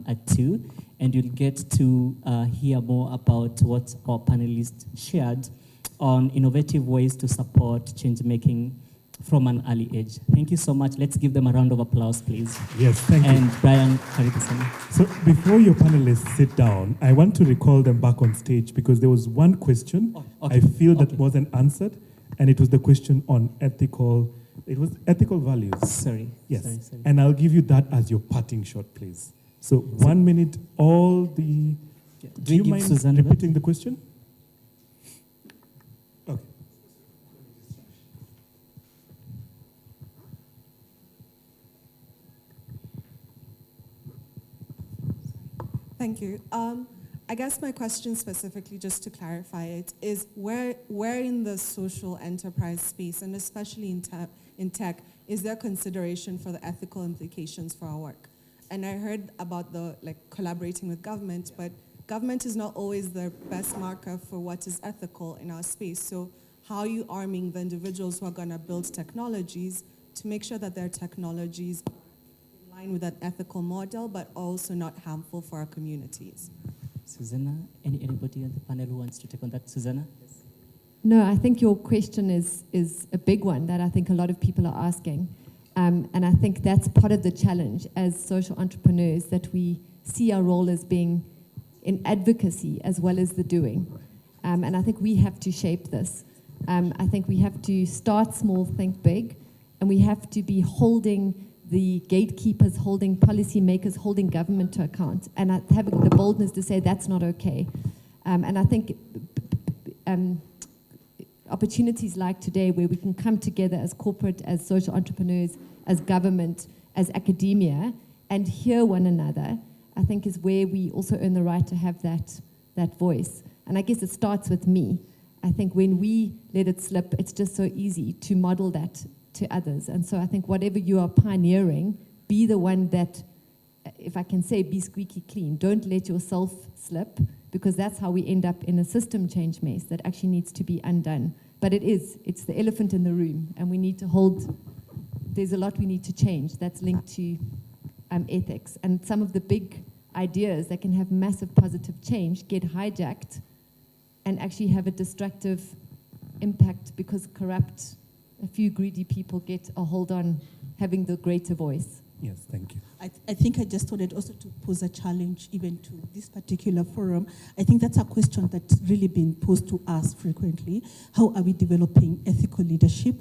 at 2, and you'll get to hear more about what our panelists shared on innovative ways to support change-making from an early age. Thank you so much. Let's give them a round of applause, please. Yes, thank you. And Brian, Karikasana. So before your panelists sit down, I want to recall them back on stage, because there was one question I feel that wasn't answered, and it was the question on ethical values. Sorry. Yes. Sorry. And I'll give you that as your parting shot, please. So 1 minute, all the... Do you mind Susanna repeating the question? Okay. Thank you. I guess my question specifically, just to clarify it, is where in the social enterprise space, and especially in tech, is there consideration for the ethical implications for our work? And I heard about the collaborating with government, but government is not always the best marker for what is ethical in our space. So how are you arming the individuals who are going to build technologies to make sure that their technologies are in line with that ethical model, but also not harmful for our communities? Susanna, anybody on the panel who wants to take on that? Susanna? Yes. No, I think your question is a big one that I think a lot of people are asking. And I think that's part of the challenge as social entrepreneurs, that we see our role as being in advocacy as well as the doing. And I think we have to shape this. I think we have to start small, think big, and we have to be holding the gatekeepers, holding policymakers, holding government to account, and having the boldness to say that's not okay. And I think opportunities like today, where we can come together as corporate, as social entrepreneurs, as government, as academia, and hear one another, I think is where we also earn the right to have that voice. And I guess it starts with me. I think when we let it slip, it's just so easy to model that to others. And so I think whatever you are pioneering, be the one that, if I can say, be squeaky clean. Don't let yourself slip, because that's how we end up in a system change mess that actually needs to be undone. But it's the elephant in the room, and we need to there's a lot we need to change that's linked to ethics. And some of the big ideas that can have massive positive change get hijacked and actually have a destructive impact, because a few greedy people get a hold on having the greater voice. Yes, thank you. I think I just wanted also to pose a challenge even to this particular forum. I think that's a question that's really been posed to us frequently. How are we developing ethical leadership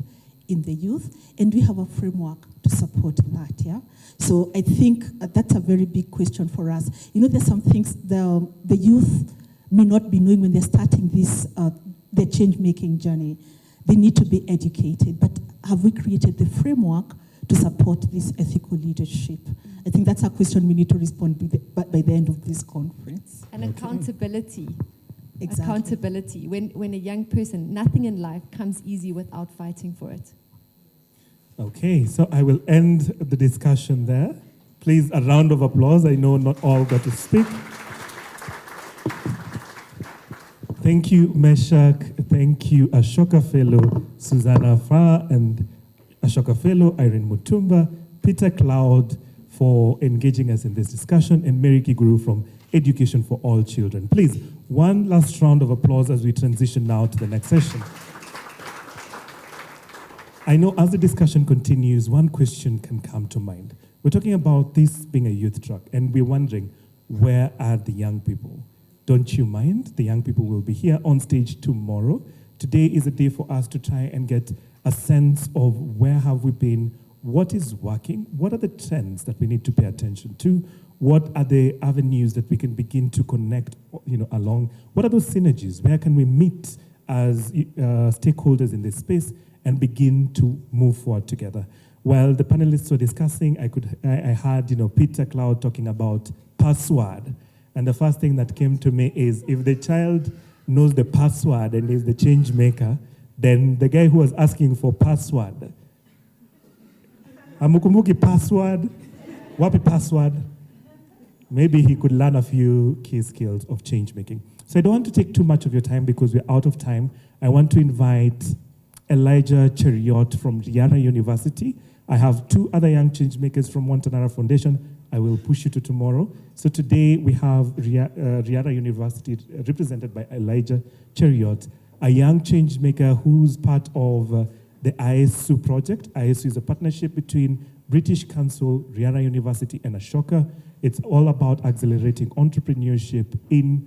in the youth? And we have a framework to support that, yeah? So I think that's a very big question for us. There's some things the youth may not be knowing when they're starting this, the change-making journey. They need to be educated, but have we created the framework to support this ethical leadership? I think that's a question we need to respond by the end of this conference. And accountability. Exactly. Accountability. When a young person, nothing in life comes easy without fighting for it. Okay, so I will end the discussion there. Please, a round of applause. I know not all got to speak. Thank you, Meshach. Thank you, Ashoka Fellow Susanna Fra and Ashoka Fellow Irene Mutumba, Peter Cloud for engaging us in this discussion, and Mary Kiguru from Education for All Children. Please, one last round of applause as we transition now to the next session. I know as the discussion continues, one question can come to mind. We're talking about this being a youth track, and we're wondering, where are the young people? Don't you mind? The young people will be here on stage tomorrow. Today is a day for us to try and get a sense of where have we been, what is working, what are the trends that we need to pay attention to, what are the avenues that we can begin to connect along, what are those synergies, where can we meet as stakeholders in this space and begin to move forward together. While the panelists were discussing, I heard Peter Cloud talking about password. And the first thing that came to me is if the child knows the password and is the change maker, then the guy who was asking for password, amukumbuki password, wapi password, maybe he could learn a few key skills of change making. So I don't want to take too much of your time because we're out of time. I want to invite Elijah Cheriot from Riara University. I have two other young change makers from Wantanara Foundation. I will push you to tomorrow. So today we have Riara University represented by Elijah Cheriot, a young change maker who's part of the AACOSE project. AACOSE is a partnership between British Council, Riara University, and Ashoka. It's all about accelerating entrepreneurship in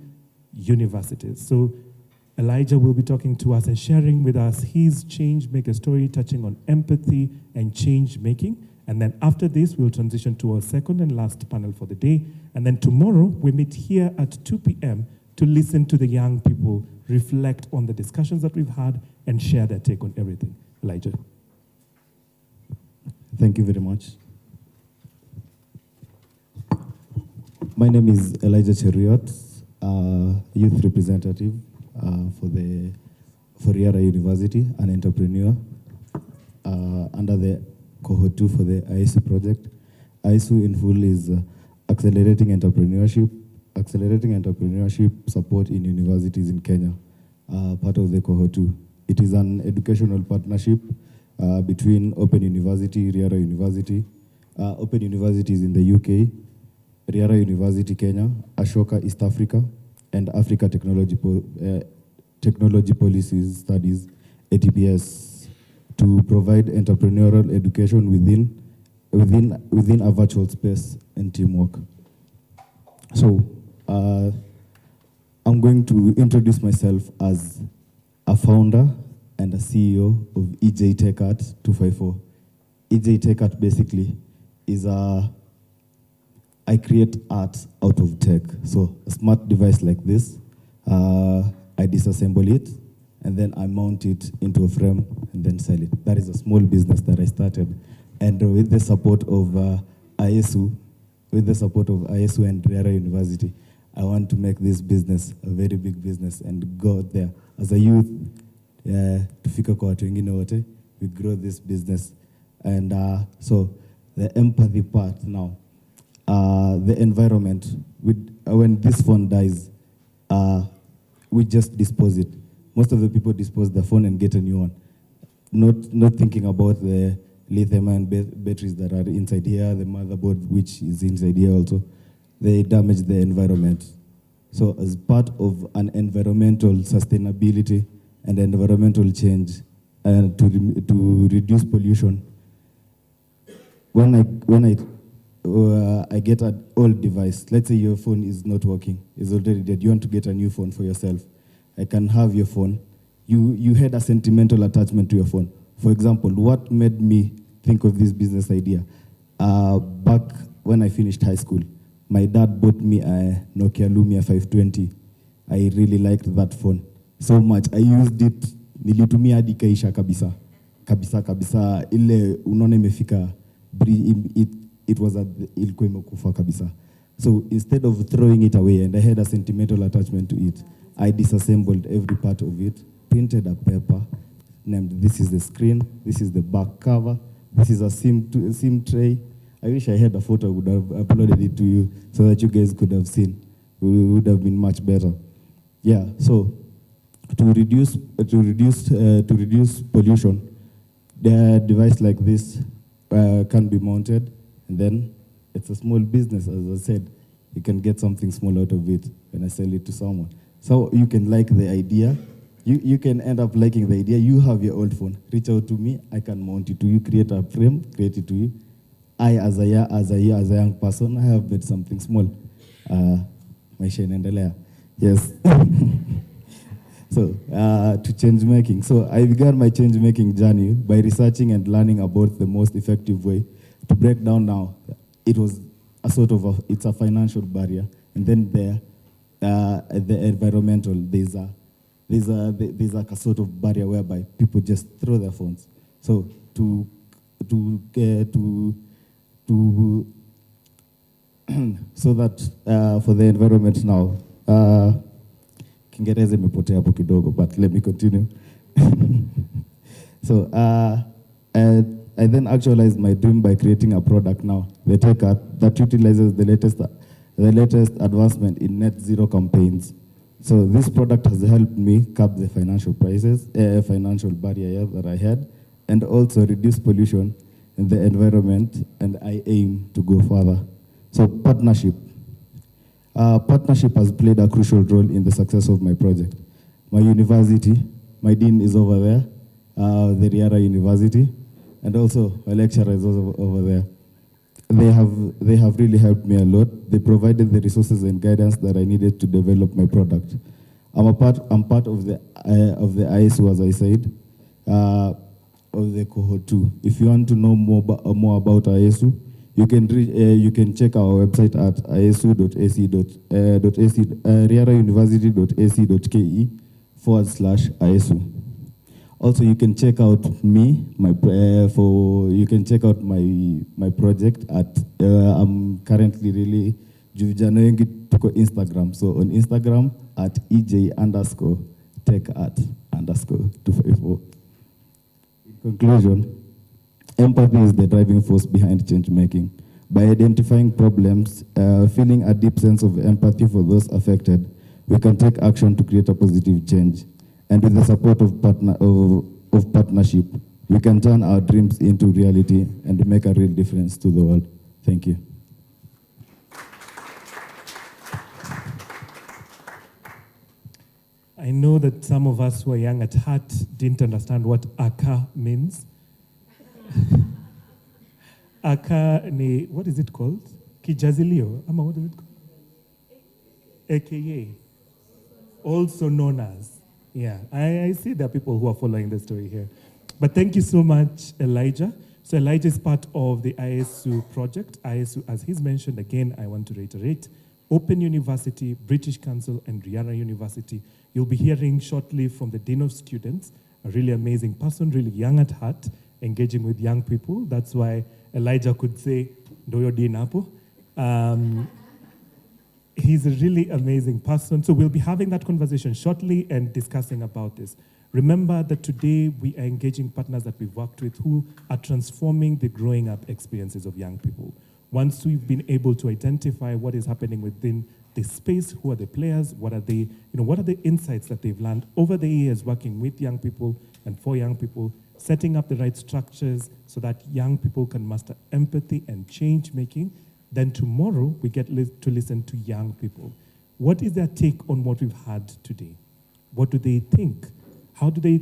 universities. So Elijah will be talking to us and sharing with us his change maker story, touching on empathy and change making. And then after this, we'll transition to our second and last panel for the day. And then tomorrow, we meet here at 2 p.m. to listen to the young people reflect on the discussions that we've had and share their take on everything. Elijah. Thank you very much. My name is Elijah Cheriot, youth representative for Riara University, an entrepreneur under the cohort 2 for the AACOSE project. AACOSE in full is accelerating entrepreneurship support in universities in Kenya, part of the cohort 2. It is an educational partnership between Open University, Riara University. Open University is in the UK, Riara University Kenya, Ashoka East Africa, and Africa Technology Policies Studies, ATPS, to provide entrepreneurial education within a virtual space and teamwork. So I'm going to introduce myself as a founder and a CEO of EJ Tech Art 254. EJ Tech Art basically is I create art out of tech. So a smart device like this, I disassemble it, and then I mount it into a frame and then sell it. That is a small business that I started. And with the support of AACOSE, and Riara University, I want to make this business a very big business and go out there. As a youth, tufika kwa watu wengine wote, we grow this business. And so the empathy part now, the environment, when this phone dies, we just dispose it. Most of the people dispose the phone and get a new one, not thinking about the lithium-ion batteries that are inside here, the motherboard which is inside here also. They damage the environment. So as part of an environmental sustainability and environmental change, and to reduce pollution, when I get an old device, let's say your phone is not working, is already dead, you want to get a new phone for yourself. I can have your phone. You had a sentimental attachment to your phone. For example, what made me think of this business idea? Back when I finished high school, my dad bought me a Nokia Lumia 520. I really liked that phone so much. I used it, nilitumia hadi kaisha kabisa. Kabisa, ile unaona imefika, it was ilikuwa imekufa kabisa. So instead of throwing it away, and I had a sentimental attachment to it, I disassembled every part of it, printed a paper, named this is the screen, this is the back cover, this is a SIM tray. I wish I had a photo, I would have uploaded it to you so that you guys could have seen. It would have been much better. Yeah, so to reduce pollution, the device like this can be mounted, and then it's a small business, as I said. You can get something small out of it when I sell it to someone. So you can like the idea. You can end up liking the idea. You have your old phone. Reach out to me. I can mount it to you, create a frame, create it to you. As a young person, I have made something small. Maisha inaendelea. Yes. So, to change making. So I began my change making journey by researching and learning about the most effective way to break down now. It was a sort of it's a financial barrier, and then the environmental, there's a sort of barrier whereby people just throw their phones. So so that for the environment now, Kiingereza imepotea hapo kidogo, but let me continue. So I then actualized my dream by creating a product now, the Tech Art, that utilizes the latest advancement in net zero campaigns. So this product has helped me curb the financial barrier that I had, and also reduce pollution in the environment, and I aim to go further. So partnership. Partnership has played a crucial role in the success of my project. My university, my dean is over there, the Riara University, and also my lecturer is also over there. They have really helped me a lot. They provided the resources and guidance that I needed to develop my product. I'm part of the AACOSE, as I said, of the cohort 2. If you want to know more about AACOSE, you can check our website at riarauniversity.ac.ke/AACOSE. Also, you can check out me, you can check out my project at I'm currently really juvijana tuko Instagram. So on Instagram at EJ_TechArt_254. In conclusion, empathy is the driving force behind change making. By identifying problems, feeling a deep sense of empathy for those affected, we can take action to create a positive change. And with the support of partnership, we can turn our dreams into reality and make a real difference to the world. Thank you. I know that some of us who are young at heart didn't understand what ACA means. ACA, what is it called? Kijazilio? Ama, what is it called? AKA. Also known as. Yeah, I see there are people who are following the story here. But thank you so much, Elijah. So Elijah is part of the AACOSE project. AACOSE, as he's mentioned, again, I want to reiterate, Open University, British Council, and Riara University. You'll be hearing shortly from the Dean of Students, a really amazing person, really young at heart, engaging with young people. That's why Elijah could say, Doyo Dean Apo. He's a really amazing person. So we'll be having that conversation shortly and discussing about this. Remember that today we are engaging partners that we've worked with who are transforming the growing up experiences of young people. Once we've been able to identify what is happening within the space, who are the players, what are the insights that they've learned over the years working with young people and for young people, setting up the right structures so that young people can master empathy and change making. Then tomorrow, we get to listen to young people. What is their take on what we've had today? What do they think? How do they,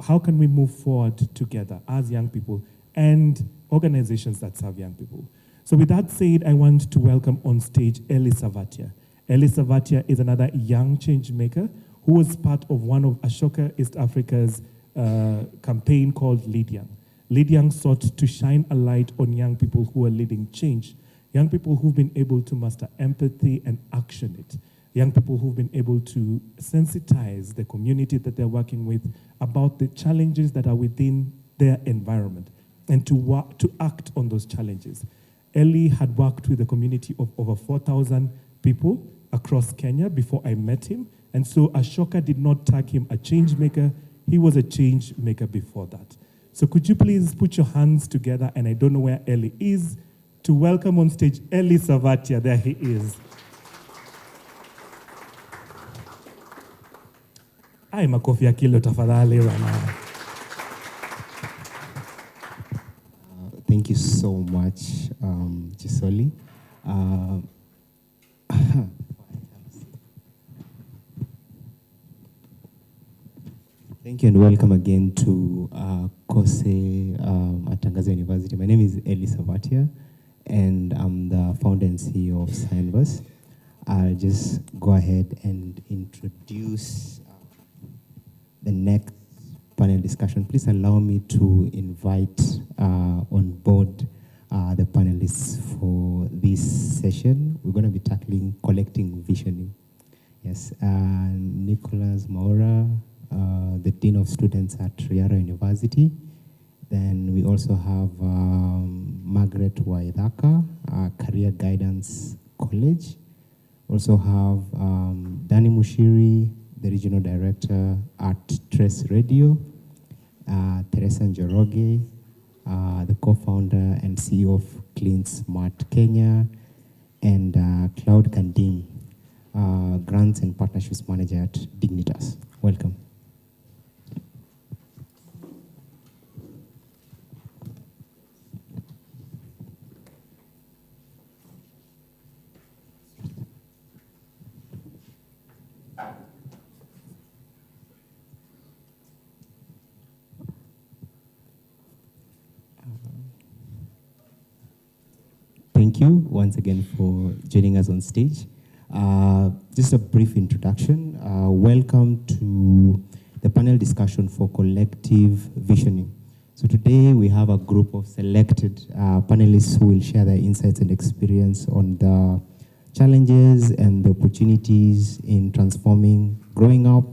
how can we move forward together as young people and organizations that serve young people? So with that said, I want to welcome on stage Ellie Savatia. Ellie Savatia is another young change maker who was part of one of Ashoka East Africa's campaign called Lead Young. Lead Young sought to shine a light on young people who are leading change. Young people who've been able to master empathy and action it. Young people who've been able to sensitize the community that they're working with about the challenges that are within their environment and to act on those challenges. Ellie had worked with a community of over 4,000 people across Kenya before I met him. And so Ashoka did not tag him a change maker. He was a change maker before that. So could you please put your hands together, and I don't know where Ellie is, to welcome on stage Ellie Savatia. There he is. Hai, makofi ya kilo tafadhali bana. Thank you so much, Chisoli. Thank you and welcome again to AACOSE at Tangaza University. My name is Eli Savatia and I'm the founder and CEO of Scienverse. I'll just go ahead and introduce the next panel discussion. Please allow me to invite on board the panelists for this session. We're going to be tackling collecting visioning. Yes, Nicholas Maura, the Dean of Students at Riara University. Then we also have Margaret Waithaka, Career Guidance College. Also have Danny Mushiri, the Regional Director at Trace Radio. Teresa Njoroge, the co-founder and CEO of Clean Smart Kenya. And Cloud Kandim, Grants and Partnerships Manager at Dignitas. Welcome. Thank you once again for joining us on stage. Just a brief introduction. Welcome to the panel discussion for collective visioning. So today we have a group of selected panelists who will share their insights and experience on the challenges and the opportunities in transforming growing up,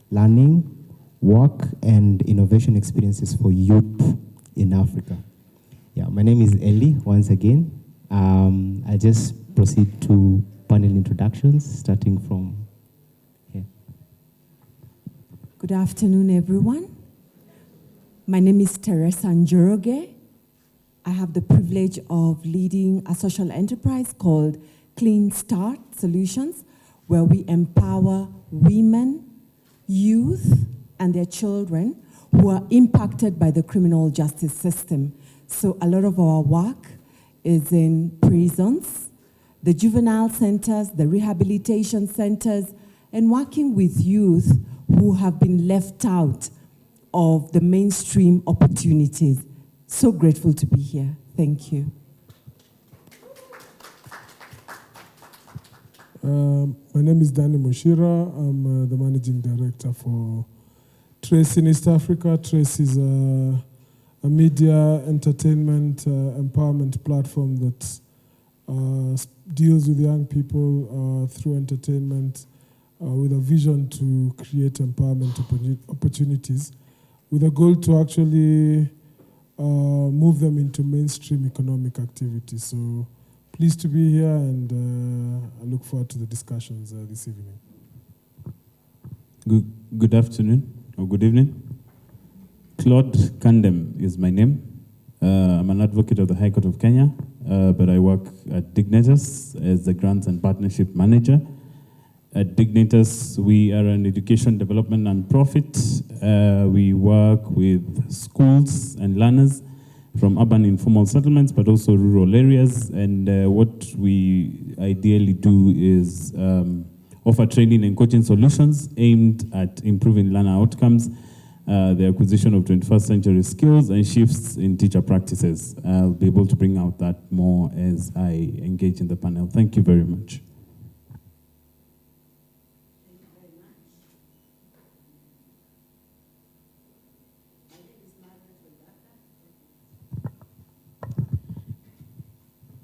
learning, work, and innovation experiences for youth in Africa. Yeah, my name is Eli once again. I'll just proceed to panel introductions, starting from here. Good afternoon, everyone. My name is Teresa Njoroge. I have the privilege of leading a social enterprise called Clean Start Solutions, where we empower women, youth, and their children who are impacted by the criminal justice system. So a lot of our work is in prisons, the juvenile centers, the rehabilitation centers, and working with youth who have been left out of the mainstream opportunities. So grateful to be here. Thank you. My name is Danny Mushira. I'm the Managing Director for Trace in East Africa. Trace is a media entertainment empowerment platform that deals with young people through entertainment with a vision to create empowerment opportunities with a goal to actually move them into mainstream economic activities. So pleased to be here and I look forward to the discussions this evening. Good afternoon or good evening. Claude Kandem is my name. I'm an advocate of the High Court of Kenya, but I work at Dignitas as the Grants and Partnership Manager. At Dignitas, we are an education development nonprofit. We work with schools and learners from urban informal settlements, but also rural areas. And what we ideally do is offer training and coaching solutions aimed at improving learner outcomes, the acquisition of 21st century skills and shifts in teacher practices. I'll be able to bring out that more as I engage in the panel. Thank you very much.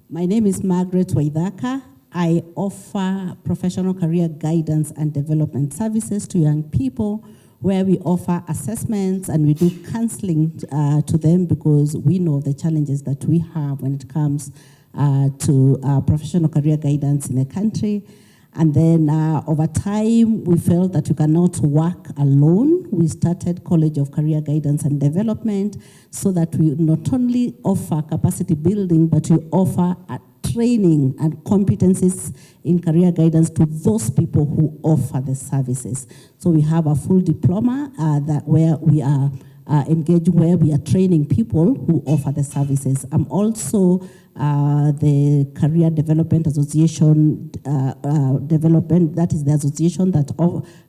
My name is Margaret Waithaka. I offer professional career guidance and development services to young people, where we offer assessments and we do counseling to them because we know the challenges that we have when it comes to professional career guidance in the country. And then over time, we felt that you cannot work alone. We started College of Career Guidance and Development so that we not only offer capacity building, but we offer training and competencies in career guidance to those people who offer the services. So we have a full diploma where we are engaging, where we are training people who offer the services. I'm also the Career Development Association development, that is the association that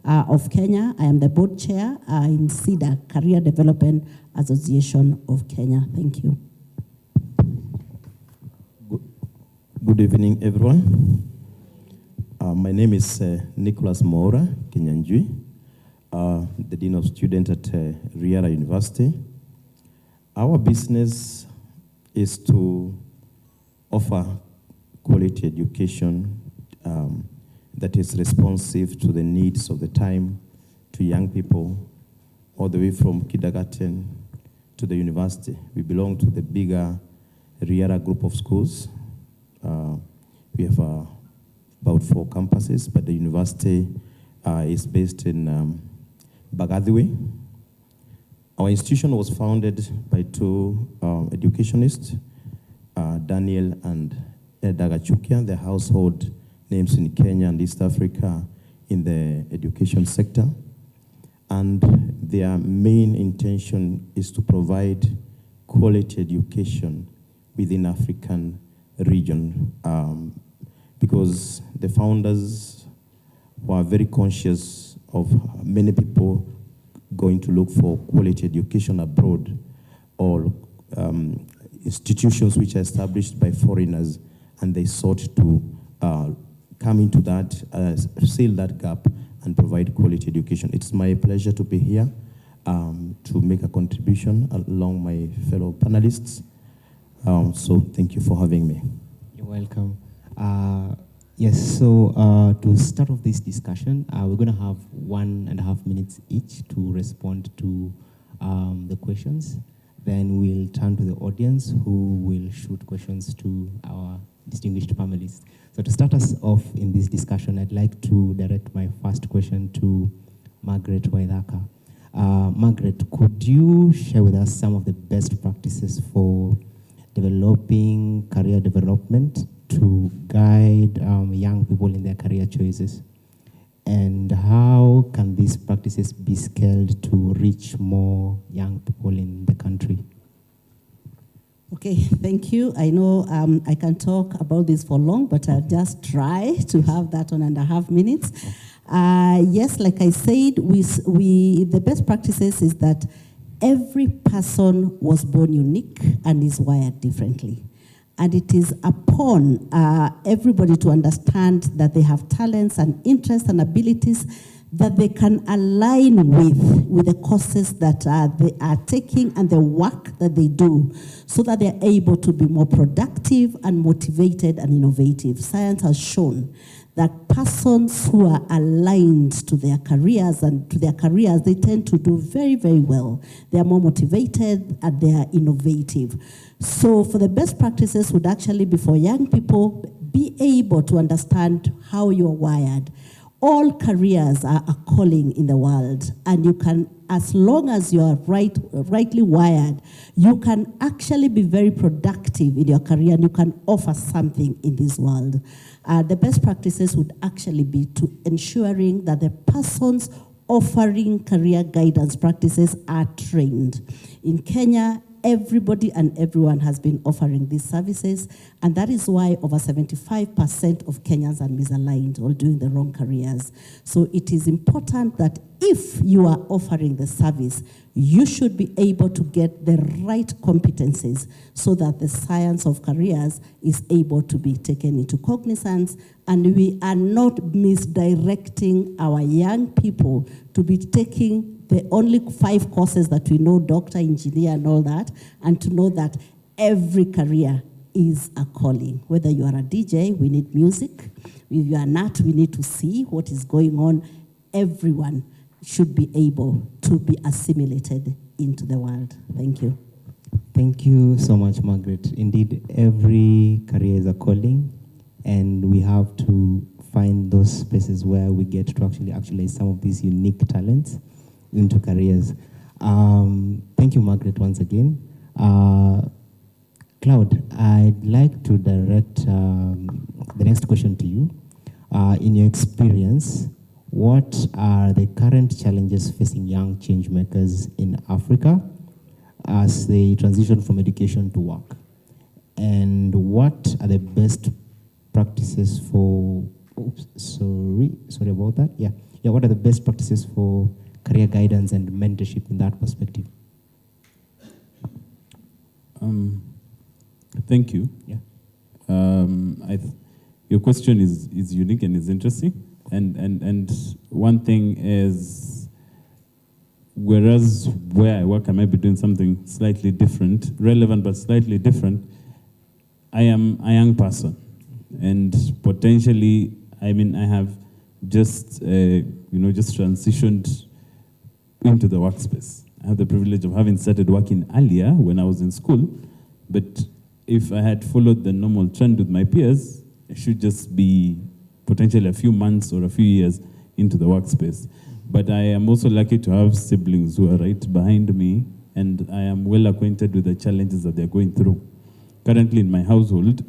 of Kenya. I am the board chair in CEDA, Career Development Association of Kenya. Thank you. Good evening, everyone. My name is Nicholas Moura Kinyanjui, the Dean of Students at Riara University. Our business is to offer quality education that is responsive to the needs of the time, to young people, all the way from kindergarten to the university. We belong to the bigger Riara group of schools. We have about 4 campuses, but the university is based in Bagadhiwe. Our institution was founded by 2 educationists, Daniel and Edda Gachukia, the household names in Kenya and East Africa in the education sector. And their main intention is to provide quality education within African region, because the founders were very conscious of many people going to look for quality education abroad, or institutions which are established by foreigners, and they sought to come into that, seal that gap and provide quality education. It's my pleasure to be here to make a contribution along my fellow panelists. So thank you for having me. You're welcome. Yes, so to start off this discussion, we're going to have 1.5 minutes each to respond to the questions. Then we'll turn to the audience who will shoot questions to our distinguished panelists. So to start us off in this discussion, I'd like to direct my first question to Margaret Waithaka. Margaret, could you share with us some of the best practices for developing career development to guide young people in their career choices? And how can these practices be scaled to reach more young people in the country? Okay, thank you. I know I can talk about this for long, but I'll just try to have that 1.5 minutes. Yes, like I said, the best practices is that every person was born unique and is wired differently. And it is upon everybody to understand that they have talents and interests and abilities that they can align with the courses that they are taking and the work that they do, so that they're able to be more productive and motivated and innovative. Science has shown that persons who are aligned to their careers they tend to do very, very well. They are more motivated and they are innovative. So for the best practices would actually be for young people, be able to understand how you're wired. All careers are a calling in the world, and you can, as long as you are rightly wired, you can actually be very productive in your career and you can offer something in this world. The best practices would actually be to ensuring that the persons offering career guidance practices are trained. In Kenya, everybody and everyone has been offering these services, and that is why over 75% of Kenyans are misaligned or doing the wrong careers. So it is important that if you are offering the service, you should be able to get the right competencies so that the science of careers is able to be taken into cognizance, and we are not misdirecting our young people to be taking the only 5 courses that we know, doctor, engineer, and all that, and to know that every career is a calling. Whether you are a DJ, we need music. If you are not, we need to see what is going on. Everyone should be able to be assimilated into the world. Thank you. Thank you so much, Margaret. Indeed, every career is a calling, and we have to find those spaces where we get to actually actualize some of these unique talents into careers. Thank you, Margaret, once again. Claude, I'd like to direct the next question to you. In your experience, what are the current challenges facing young change makers in Africa as they transition from education to work? And what are the best practices for, sorry about that. Yeah, what are the best practices for career guidance and mentorship in that perspective? Thank you. Yeah. Your question is unique and is interesting. And one thing is, whereas where I work, I might be doing something slightly different, relevant but slightly different, I am a young person. And potentially, I have just, just transitioned into the workspace. I have the privilege of having started working earlier when I was in school, but if I had followed the normal trend with my peers, I should just be potentially a few months or a few years into the workspace. But I am also lucky to have siblings who are right behind me, and I am well acquainted with the challenges that they're going through. Currently in my household,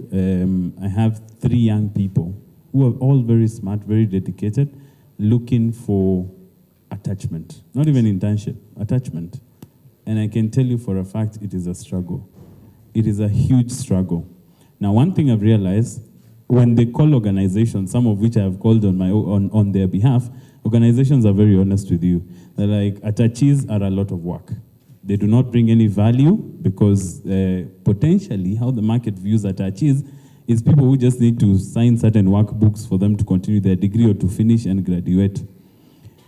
I have 3 young people who are all very smart, very dedicated, looking for attachment. Not even internship, attachment. And I can tell you for a fact, it is a struggle. It is a huge struggle. Now, one thing I've realized, when they call organizations, some of which I have called on their behalf, organizations are very honest with you. They're like, attachees are a lot of work. They do not bring any value because potentially how the market views attachees is people who just need to sign certain workbooks for them to continue their degree or to finish and graduate.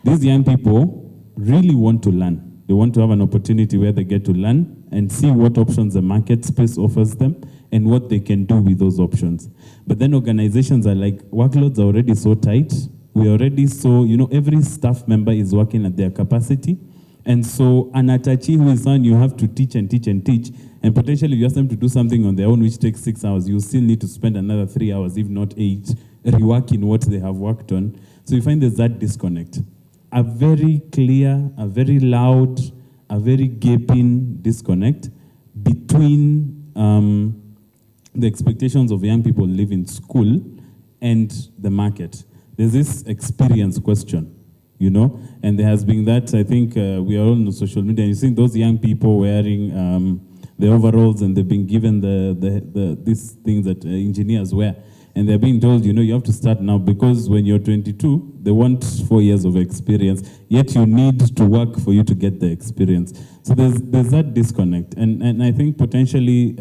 These young people really want to learn. They want to have an opportunity where they get to learn and see what options the market space offers them and what they can do with those options. But then organizations are like, workloads are already so tight. We already so, every staff member is working at their capacity. And so an attachee who is on, you have to teach and teach and teach. And potentially you ask them to do something on their own, which takes 6 hours. You still need to spend another 3 hours, if not 8, reworking what they have worked on. So you find there's that disconnect. A very clear, a very loud, a very gaping disconnect between the expectations of young people leaving school and the market. There's this experience question, and there has been that, I think we are all on social media, and you see those young people wearing the overalls, and they've been given these things that engineers wear. And they're being told, you have to start now because when you're 22, they want 4 years of experience, yet you need to work for you to get the experience. So there's that disconnect. And I think potentially,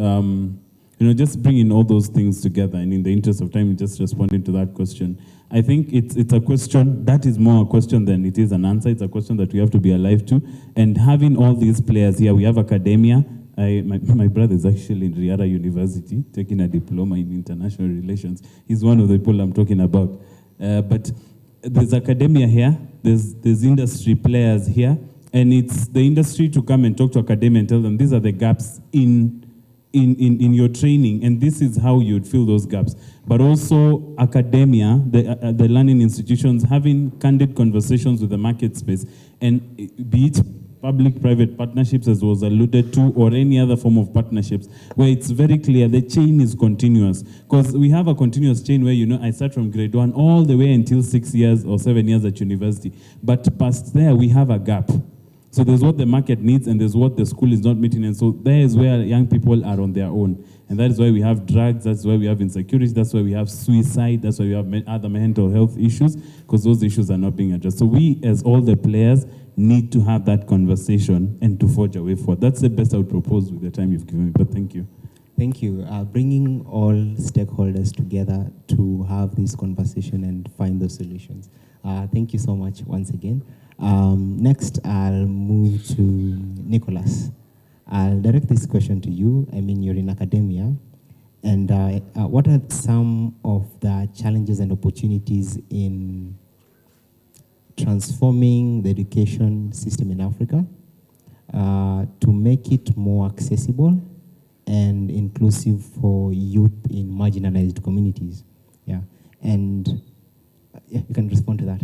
just bringing all those things together, and in the interest of time, just responding to that question, I think it's a question that is more a question than it is an answer. It's a question that we have to be alive to. And having all these players here, we have academia. My brother is actually in Riara University, taking a diploma in international relations. He's one of the people I'm talking about. But there's academia here, there's industry players here, and it's the industry to come and talk to academia and tell them these are the gaps in your training, and this is how you'd fill those gaps. But also academia, the learning institutions, having candid conversations with the market space, and be it public-private partnerships, as was alluded to, or any other form of partnerships, where it's very clear the chain is continuous. Because we have a continuous chain where, I start from grade 1 all the way until 6 years or 7 years at university. But past there, we have a gap. So there's what the market needs, and there's what the school is not meeting. And so there is where young people are on their own. And that is why we have drugs, that's why we have insecurity, that's why we have suicide, that's why we have other mental health issues, because those issues are not being addressed. So we, as all the players, need to have that conversation and to forge a way forward. That's the best I would propose with the time you've given me, but thank you. Thank you. Bringing all stakeholders together to have this conversation and find those solutions. Thank you so much once again. Next, I'll move to Nicholas. I'll direct this question to you. You're in academia. And what are some of the challenges and opportunities in transforming the education system in Africa to make it more accessible and inclusive for youth in marginalized communities? And you can respond to that.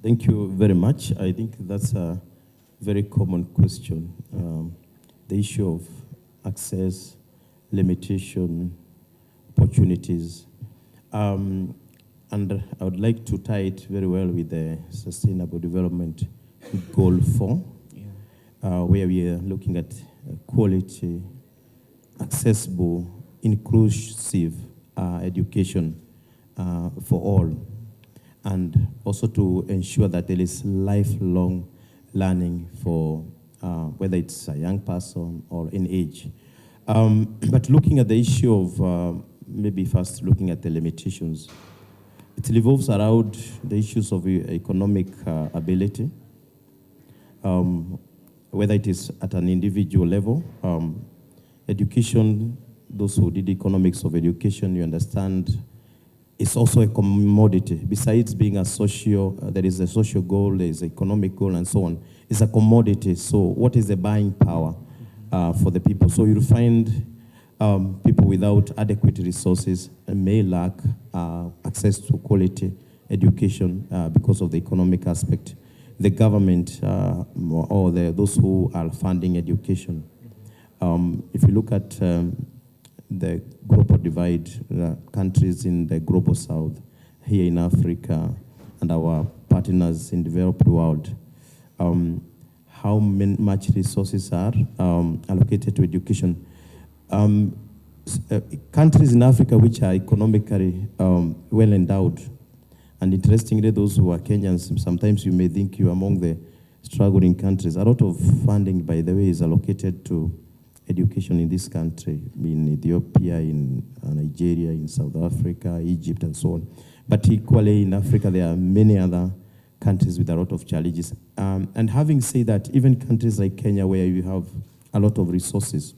Thank you very much. I think that's a very common question. The issue of access, limitation, opportunities. And I would like to tie it very well with the Sustainable Development Goal 4, where we are looking at quality, accessible, inclusive education for all, and also to ensure that there is lifelong learning for whether it's a young person or in age. But looking at the issue of maybe first looking at the limitations, it revolves around the issues of economic ability, whether it is at an individual level. Education, those who did economics of education, you understand, it's also a commodity. Besides being a there is a social goal, there is an economic goal, and so on. It's a commodity. So what is the buying power for the people? So you'll find people without adequate resources may lack access to quality education because of the economic aspect. The government or those who are funding education. If you look at the global divide, countries in the global south, here in Africa, and our partners in the developed world, how much resources are allocated to education. Countries in Africa which are economically well endowed, and interestingly, those who are Kenyans, sometimes you may think you're among the struggling countries. A lot of funding, by the way, is allocated to education in this country, in Ethiopia, in Nigeria, in South Africa, Egypt, and so on. But equally in Africa, there are many other countries with a lot of challenges. And having said that, even countries like Kenya, where you have a lot of resources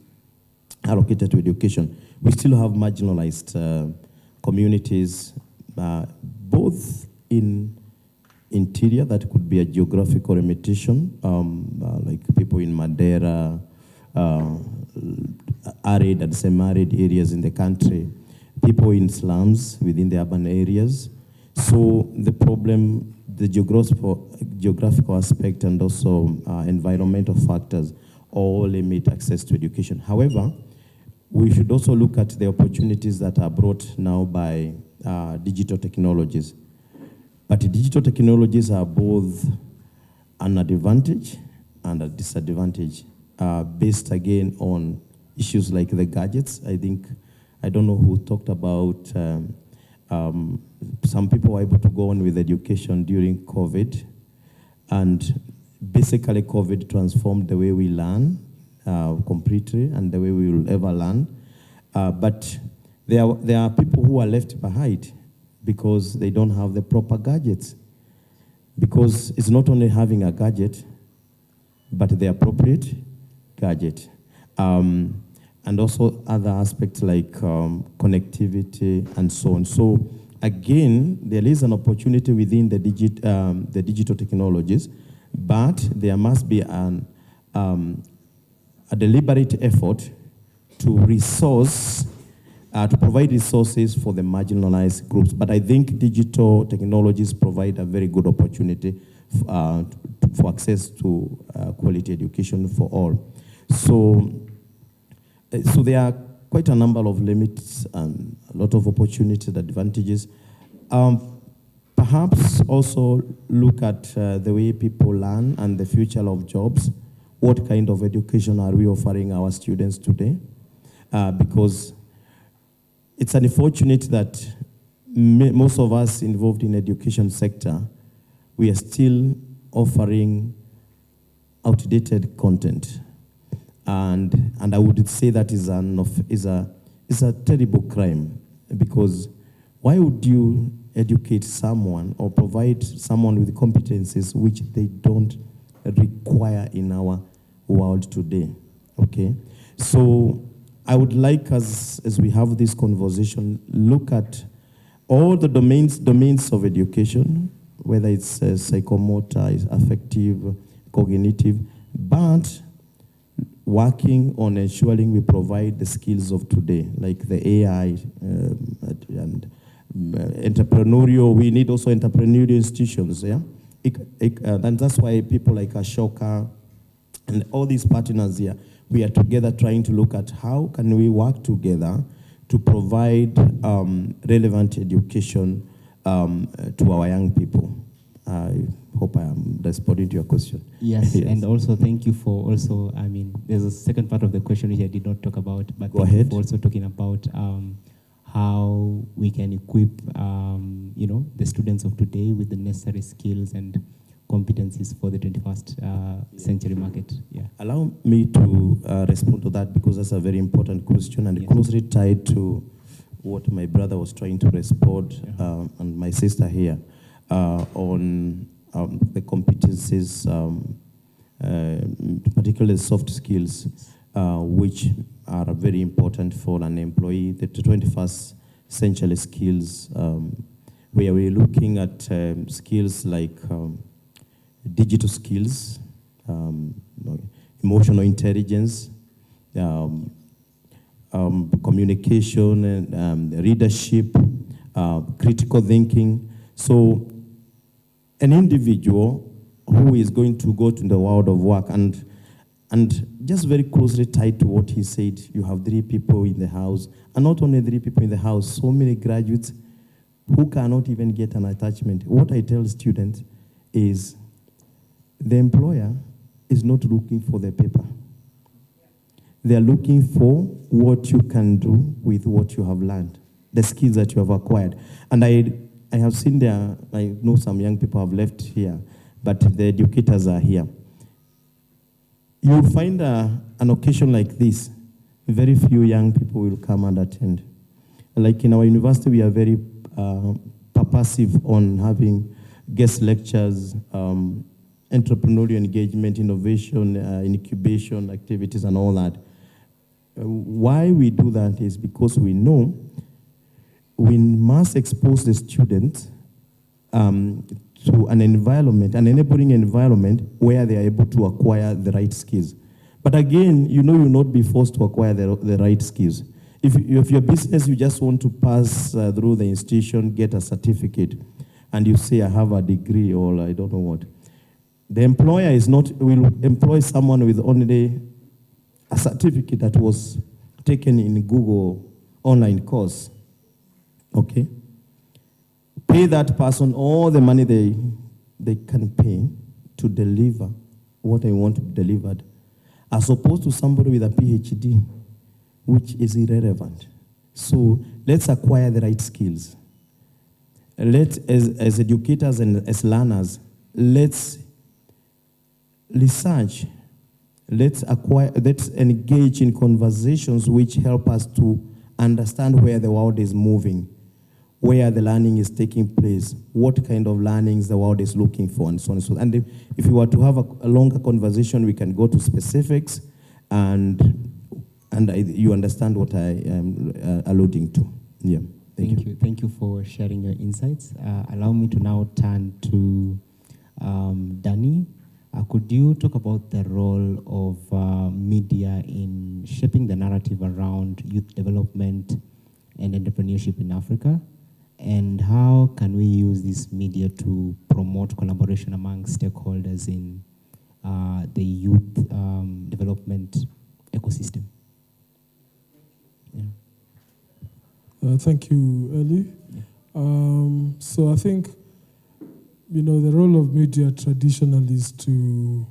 allocated to education, we still have marginalized communities, both in interior, that could be a geographical limitation, like people in Madeira, arid and semi-arid areas in the country, people in slums within the urban areas. So the problem, the geographical aspect and also environmental factors all limit access to education. However, we should also look at the opportunities that are brought now by digital technologies. But digital technologies are both an advantage and a disadvantage, based again on issues like the gadgets. I don't know who talked about some people were able to go on with education during COVID, and basically COVID transformed the way we learn completely and the way we will ever learn. But there are people who are left behind because they don't have the proper gadgets. Because it's not only having a gadget, but the appropriate gadget. And also other aspects like connectivity and so on. So again, there is an opportunity within the digital technologies, but there must be a deliberate effort to provide resources for the marginalized groups. But I think digital technologies provide a very good opportunity for access to quality education for all. So there are quite a number of limits and a lot of opportunities and advantages. Perhaps also look at the way people learn and the future of jobs. What kind of education are we offering our students today? Because it's unfortunate that most of us involved in education sector, we are still offering outdated content. And I would say that is a terrible crime, because why would you educate someone or provide someone with competencies which they don't require in our world today? Okay, so I would like us, as we have this conversation, look at all the domains of education, whether it's psychomotor, it's affective, cognitive, but working on ensuring we provide the skills of today, like the AI and entrepreneurial. We need also entrepreneurial institutions, yeah? And that's why people like Ashoka And all these partners here, we are together trying to look at how can we work together to provide relevant education to our young people. I hope I am responding to your question. Yes, and also thank you for also, I mean, there's a second part of the question which I did not talk about, but Go thank ahead. you for also talking about how we can equip, you know, the students of today with the necessary skills and competencies for the 21st century market. Yeah. Allow me to respond to that, because that's a very important question and closely tied to what my brother was trying to respond, and my sister here, on the competencies, particularly soft skills, which are very important for an employee. The 21st century skills, where we're looking at skills like digital skills, emotional intelligence, communication, and leadership, critical thinking. So an individual who is going to go to the world of work, and just very closely tied to what he said, you have 3 people in the house, and not only 3 people in the house, so many graduates who cannot even get an attachment. What I tell students is the employer is not looking for the paper. They are looking for what you can do with what you have learned, the skills that you have acquired. And I have seen there, I know some young people have left here, but the educators are here. You'll find an occasion like this, very few young people will come and attend. Like in our university, we are very purposive on having guest lectures, entrepreneurial engagement, innovation, incubation activities, and all that. Why we do that is because we know we must expose the students to an environment, an enabling environment where they are able to acquire the right skills. But again, you know, you'll not be forced to acquire the right skills. If your business, you just want to pass through the institution, get a certificate, and you say, I have a degree or I don't know what, the employer will employ someone with only a certificate that was taken in Google online course. Okay? Pay that person all the money they can pay to deliver what they want to be delivered, as opposed to somebody with a PhD, which is irrelevant. So let's acquire the right skills. As educators and as learners, let's research. Let's engage in conversations which help us to understand where the world is moving, where the learning is taking place, what kind of learnings the world is looking for, and so on and so on. And if you were to have a longer conversation, we can go to specifics, and you understand what I am alluding to. Yeah. Thank you. Thank you for sharing your insights. Allow me to now turn to Danny. Could you talk about the role of media in shaping the narrative around youth development and entrepreneurship in Africa? And how can we use this media to promote collaboration among stakeholders in the youth development ecosystem? Yeah. Thank you, Eli. Yeah. So I think, you know, the role of media traditionally is to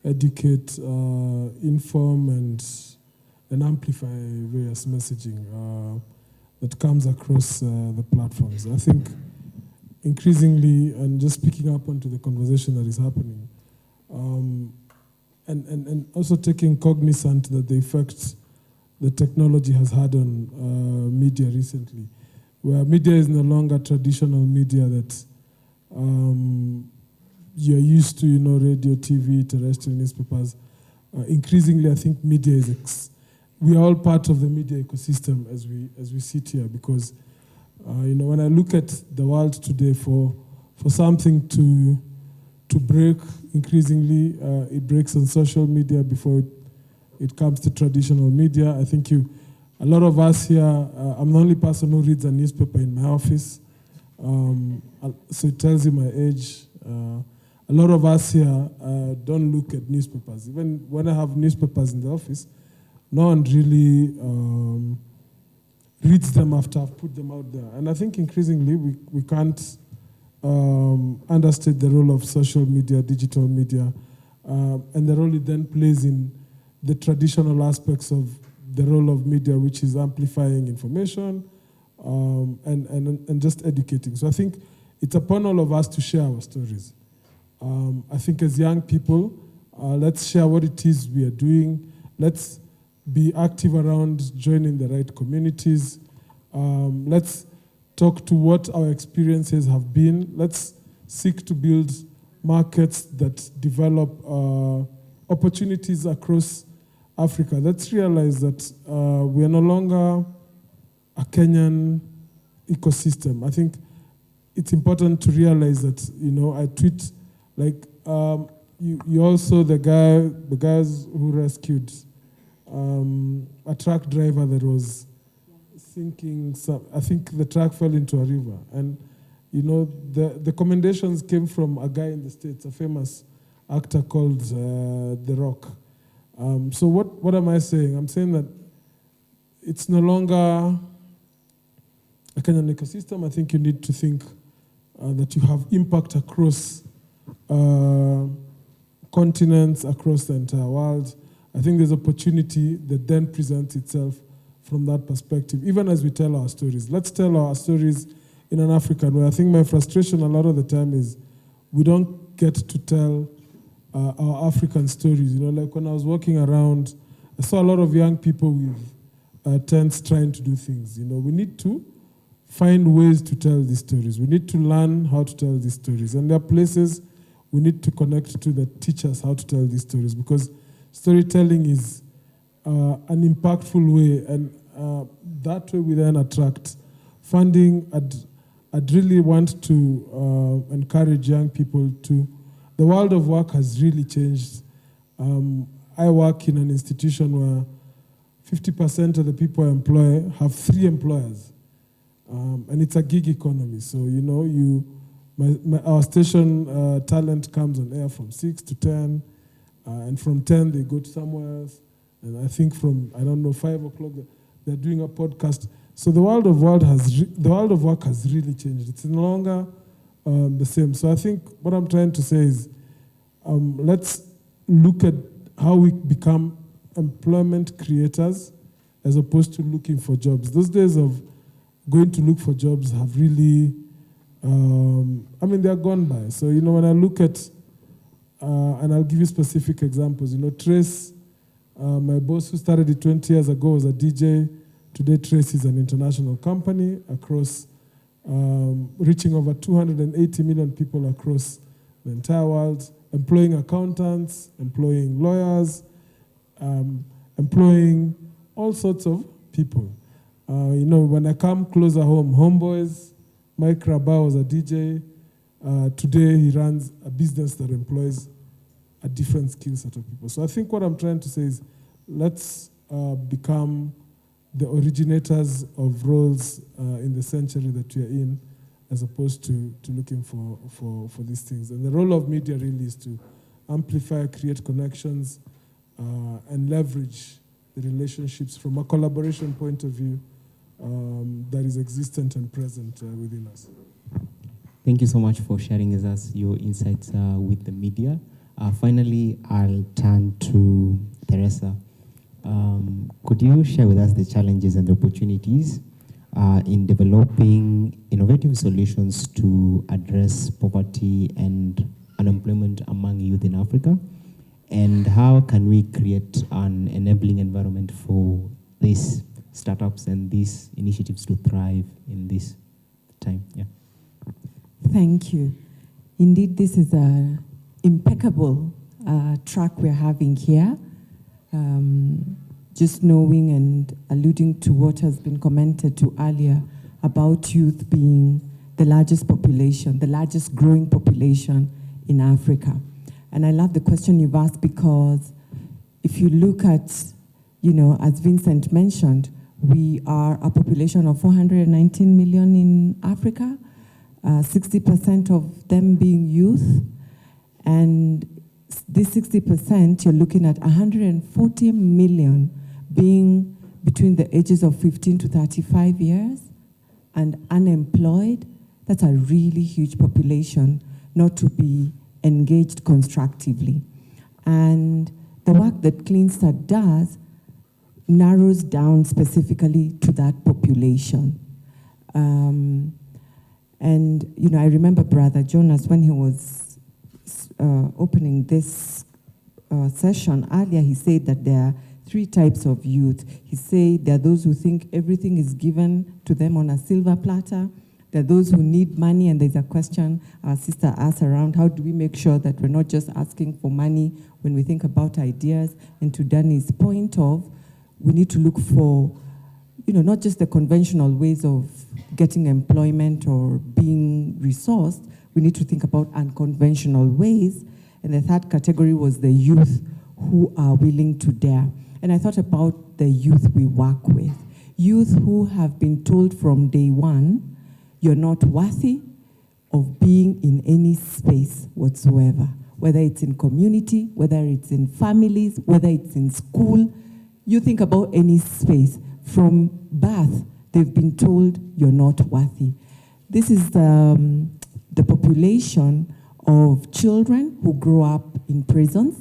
educate, inform, and amplify various messaging that comes across the platforms. I think increasingly, and just picking up onto the conversation that is happening, and also taking cognizant that the effect the technology has had on media recently, where media is no longer traditional media that you're used to, you know, radio, TV, terrestrial newspapers. Increasingly, I think media is we are all part of the media ecosystem as we sit here, because you know, when I look at the world today, for something to break, increasingly it breaks on social media before it comes to traditional media. I think a lot of us here, I'm the only person who reads a newspaper in my office, so it tells you my age. A a lot of us here don't look at newspapers. Even when I have newspapers in the office, no one really reads them after I've put them out there. And I think increasingly we can't understate the role of social media, digital media, and the role it then plays in the traditional aspects of the role of media, which is amplifying information and just educating. So I think it's upon all of us to share our stories. I think as young people, let's share what it is we are doing. Let's be active around joining the right communities. Let's talk to what our experiences have been. Let's seek to build markets that develop opportunities across Africa. Let's realize that we are no longer a Kenyan ecosystem. I think it's important to realize that, I tweet like, you also the guys who rescued a truck driver that was sinking. I think the truck fell into a river, and the commendations came from a guy in the States, a famous actor called The Rock. So what am I saying? I'm saying that it's no longer a Kenyan ecosystem. I think you need to think that you have impact across continents, across the entire world. I think there's opportunity that then presents itself from that perspective, even as we tell our stories. Let's tell our stories in an African way. I think my frustration a lot of the time is we don't get to tell our African stories. Like when I was walking around, I saw a lot of young people with tents trying to do things. We need to find ways to tell these stories. We need to learn how to tell these stories. And there are places we need to connect to that teach us how to tell these stories, because storytelling is an impactful way, and that way we then attract funding. I'd really want to encourage young people to. The world of work has really changed. I work in an institution where 50% of the people I employ have 3 employers, and it's a gig economy. So our station talent comes on air from 6 to 10, and from 10 they go to somewhere else. And I think from 5 o'clock they're doing a podcast. So the world of work has really changed. It's no longer the same. So I think what I'm trying to say is let's look at how we become employment creators as opposed to looking for jobs. Those days of going to look for jobs have really, they're gone by. So, when I look at, and I'll give you specific examples, Trace, my boss who started it 20 years ago was a DJ. Today, Trace is an international company across, reaching over 280 million people across the entire world, employing accountants, employing lawyers, employing all sorts of people. When I come closer home, Homeboys, Mike Rabah was a DJ. Today, he runs a business that employs a different skill set of people. So I think what I'm trying to say is let's become the originators of roles in the century that we are in, as opposed to looking for these things. And the role of media really is to amplify, create connections, and leverage the relationships from a collaboration point of view that is existent and present within us. Thank you so much for sharing with us your insights with the media. Finally, I'll turn to Teresa. Could you share with us the challenges and the opportunities in developing innovative solutions to address poverty and unemployment among youth in Africa? And how can we create an enabling environment for these startups and these initiatives to thrive in this time? Yeah. Thank you. Indeed, this is an impeccable track we're having here. Just knowing and alluding to what has been commented to earlier about youth being the largest population, the largest growing population in Africa. And I love the question you've asked, because if you look at, as Vincent mentioned, we are a population of 419 million in Africa, 60% of them being youth. And this 60%, you're looking at 140 million being between the ages of 15 to 35 years and unemployed. That's a really huge population not to be engaged constructively. And the work that Clean Start does narrows down specifically to that population. And, you know, I remember Brother Jonas, when he was opening this session earlier, he said that there are 3 types of youth. He said there are those who think everything is given to them on a silver platter. There are those who need money, and there's a question our sister asked around, how do we make sure that we're not just asking for money when we think about ideas? And to Danny's point of, we need to look for, you know, not just the conventional ways of getting employment or being resourced, we need to think about unconventional ways. And the 3rd category was the youth who are willing to dare. And I thought about the youth we work with. Youth who have been told from day one, you're not worthy of being in any space whatsoever, whether it's in community, whether it's in families, whether it's in school. You think about any space. From birth, they've been told you're not worthy. This is the population of children who grow up in prisons.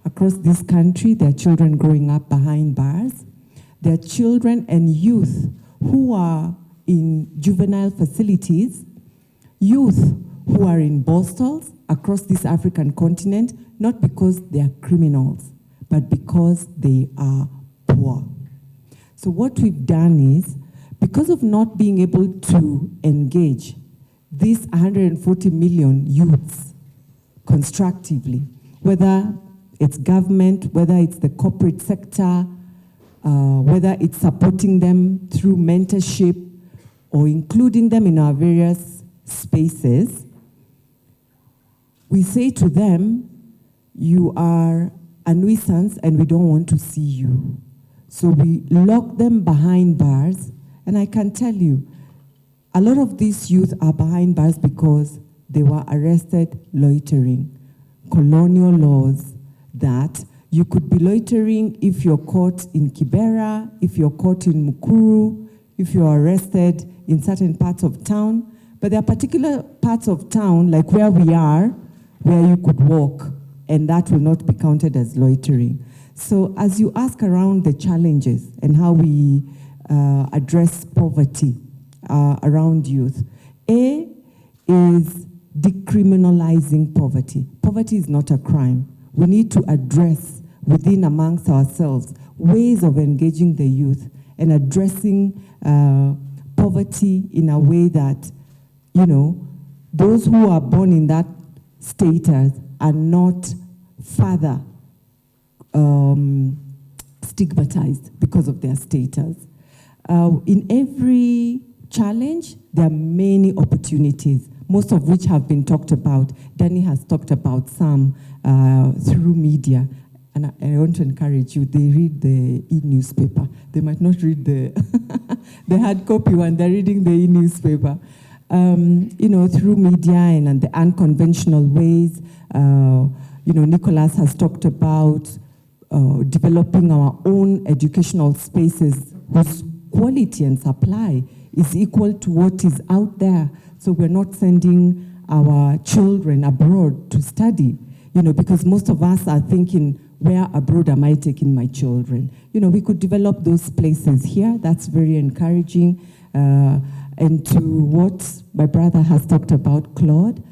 Across this country, there are children growing up behind bars. There are children and youth who are in juvenile facilities, youth who are in bostels across this African continent, not because they are criminals, but because they are poor. So what we've done is, because of not being able to engage these 140 million youths constructively, whether it's government, whether it's the corporate sector, whether it's supporting them through mentorship or including them in our various spaces, we say to them, you are a nuisance and we don't want to see you. So we lock them behind bars, and I can tell you, a lot of these youth are behind bars because they were arrested loitering. Colonial laws that you could be loitering if you're caught in Kibera, if you're caught in Mukuru, if you're arrested in certain parts of town. But there are particular parts of town, like where we are, where you could walk, and that will not be counted as loitering. So as you ask around the challenges and how we address poverty around youth, A is decriminalizing poverty. Poverty is not a crime. We need to address within amongst ourselves ways of engaging the youth and addressing poverty in a way that, you know, those who are born in that status are not further stigmatized because of their status. In every challenge, there are many opportunities, most of which have been talked about. Danny has talked about some through media. And I want to encourage you, they read the e-newspaper. They might not read the hard copy one, they're reading the e-newspaper. You know, through media and the unconventional ways. You know, Nicholas has talked about developing our own educational spaces whose quality and supply is equal to what is out there. So we're not sending our children abroad to study, you know, because most of us are thinking, where abroad am I taking my children? You know, we could develop those places here. That's very encouraging. And to what my brother has talked about, Claude,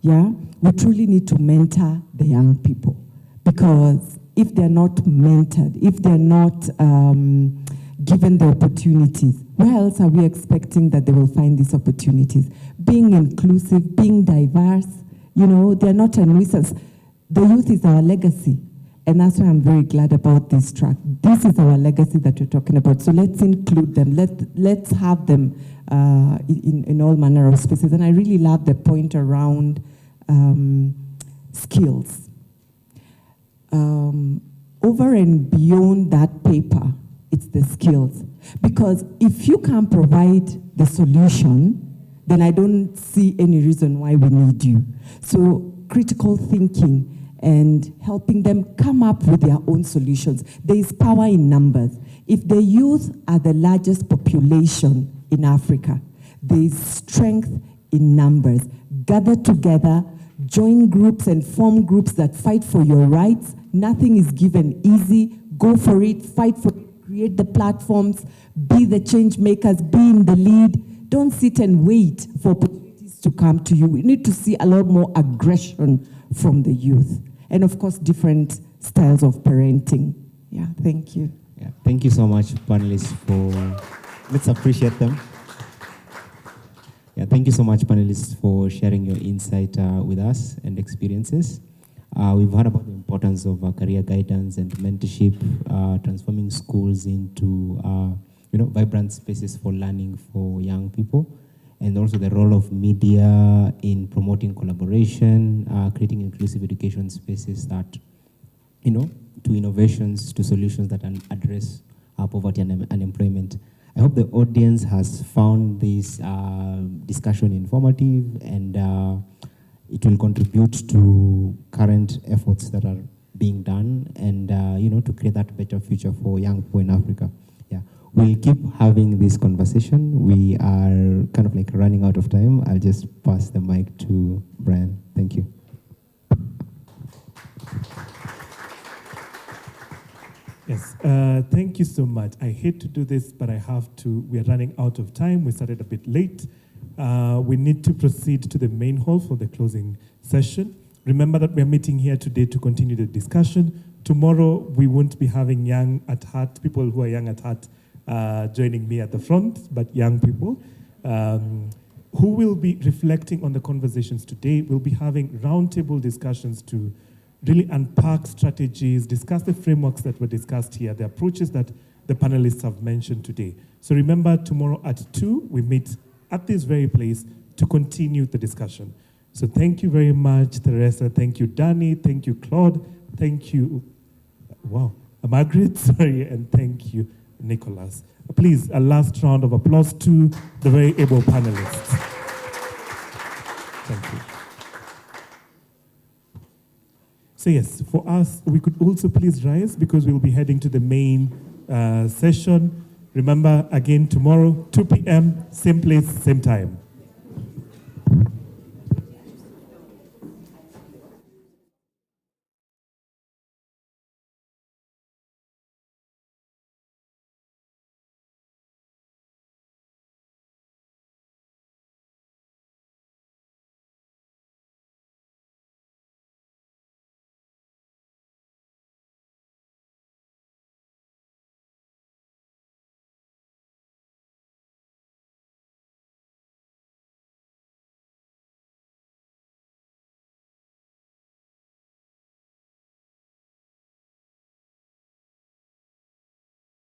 yeah, we truly need to mentor the young people, because if they're not mentored, if they're not given the opportunities, where else are we expecting that they will find these opportunities? Being inclusive, being diverse, you know, they're not a nuisance. The youth is our legacy, and that's why I'm very glad about this track. This is our legacy that we're talking about, so let's include them. Let's have them in all manner of spaces. And I really love the point around skills. Over and beyond that paper, it's the skills. Because if you can't provide the solution, then I don't see any reason why we need you. So critical thinking and helping them come up with their own solutions. There is power in numbers. If the youth are the largest population in Africa, there is strength in numbers. Gather together, join groups and form groups that fight for your rights. Nothing is given easy. Go for it, fight for it, create the platforms, be the change makers, be in the lead. Don't sit and wait for opportunities to come to you. We need to see a lot more aggression from the youth. And of course, different styles of parenting. Yeah, thank you. Yeah, thank you so much, panelists, let's appreciate them. Yeah, thank you so much, panelists, for sharing your insight with us and experiences. We've heard about the importance of career guidance and mentorship, transforming schools into vibrant spaces for learning for young people, and also the role of media in promoting collaboration, creating inclusive education spaces that, to innovations, to solutions that address poverty and unemployment. I hope the audience has found this discussion informative, and it will contribute to current efforts that are being done, and to create that better future for young people in Africa. Yeah, we'll keep having this conversation. We are kind of like running out of time. I'll just pass the mic to Brian. Thank you. Yes, thank you so much. I hate to do this, but I have to. We are running out of time. We started a bit late. We need to proceed to the main hall for the closing session. Remember that we are meeting here today to continue the discussion. Tomorrow, we won't be having young at heart, people who are young at heart joining me at the front, but young people who will be reflecting on the conversations today. We'll be having roundtable discussions to really unpack strategies, discuss the frameworks that were discussed here, the approaches that the panelists have mentioned today. So remember, tomorrow at 2, we meet at this very place to continue the discussion. So thank you very much, Teresa. Thank you, Danny. Thank you, Claude. Thank you, Margaret, sorry, and thank you, Nicholas. Please, a last round of applause to the very able panelists. Thank you. So yes, for us, we could also please rise because we'll be heading to the main session. Remember, again, tomorrow, 2 p.m., same place, same time.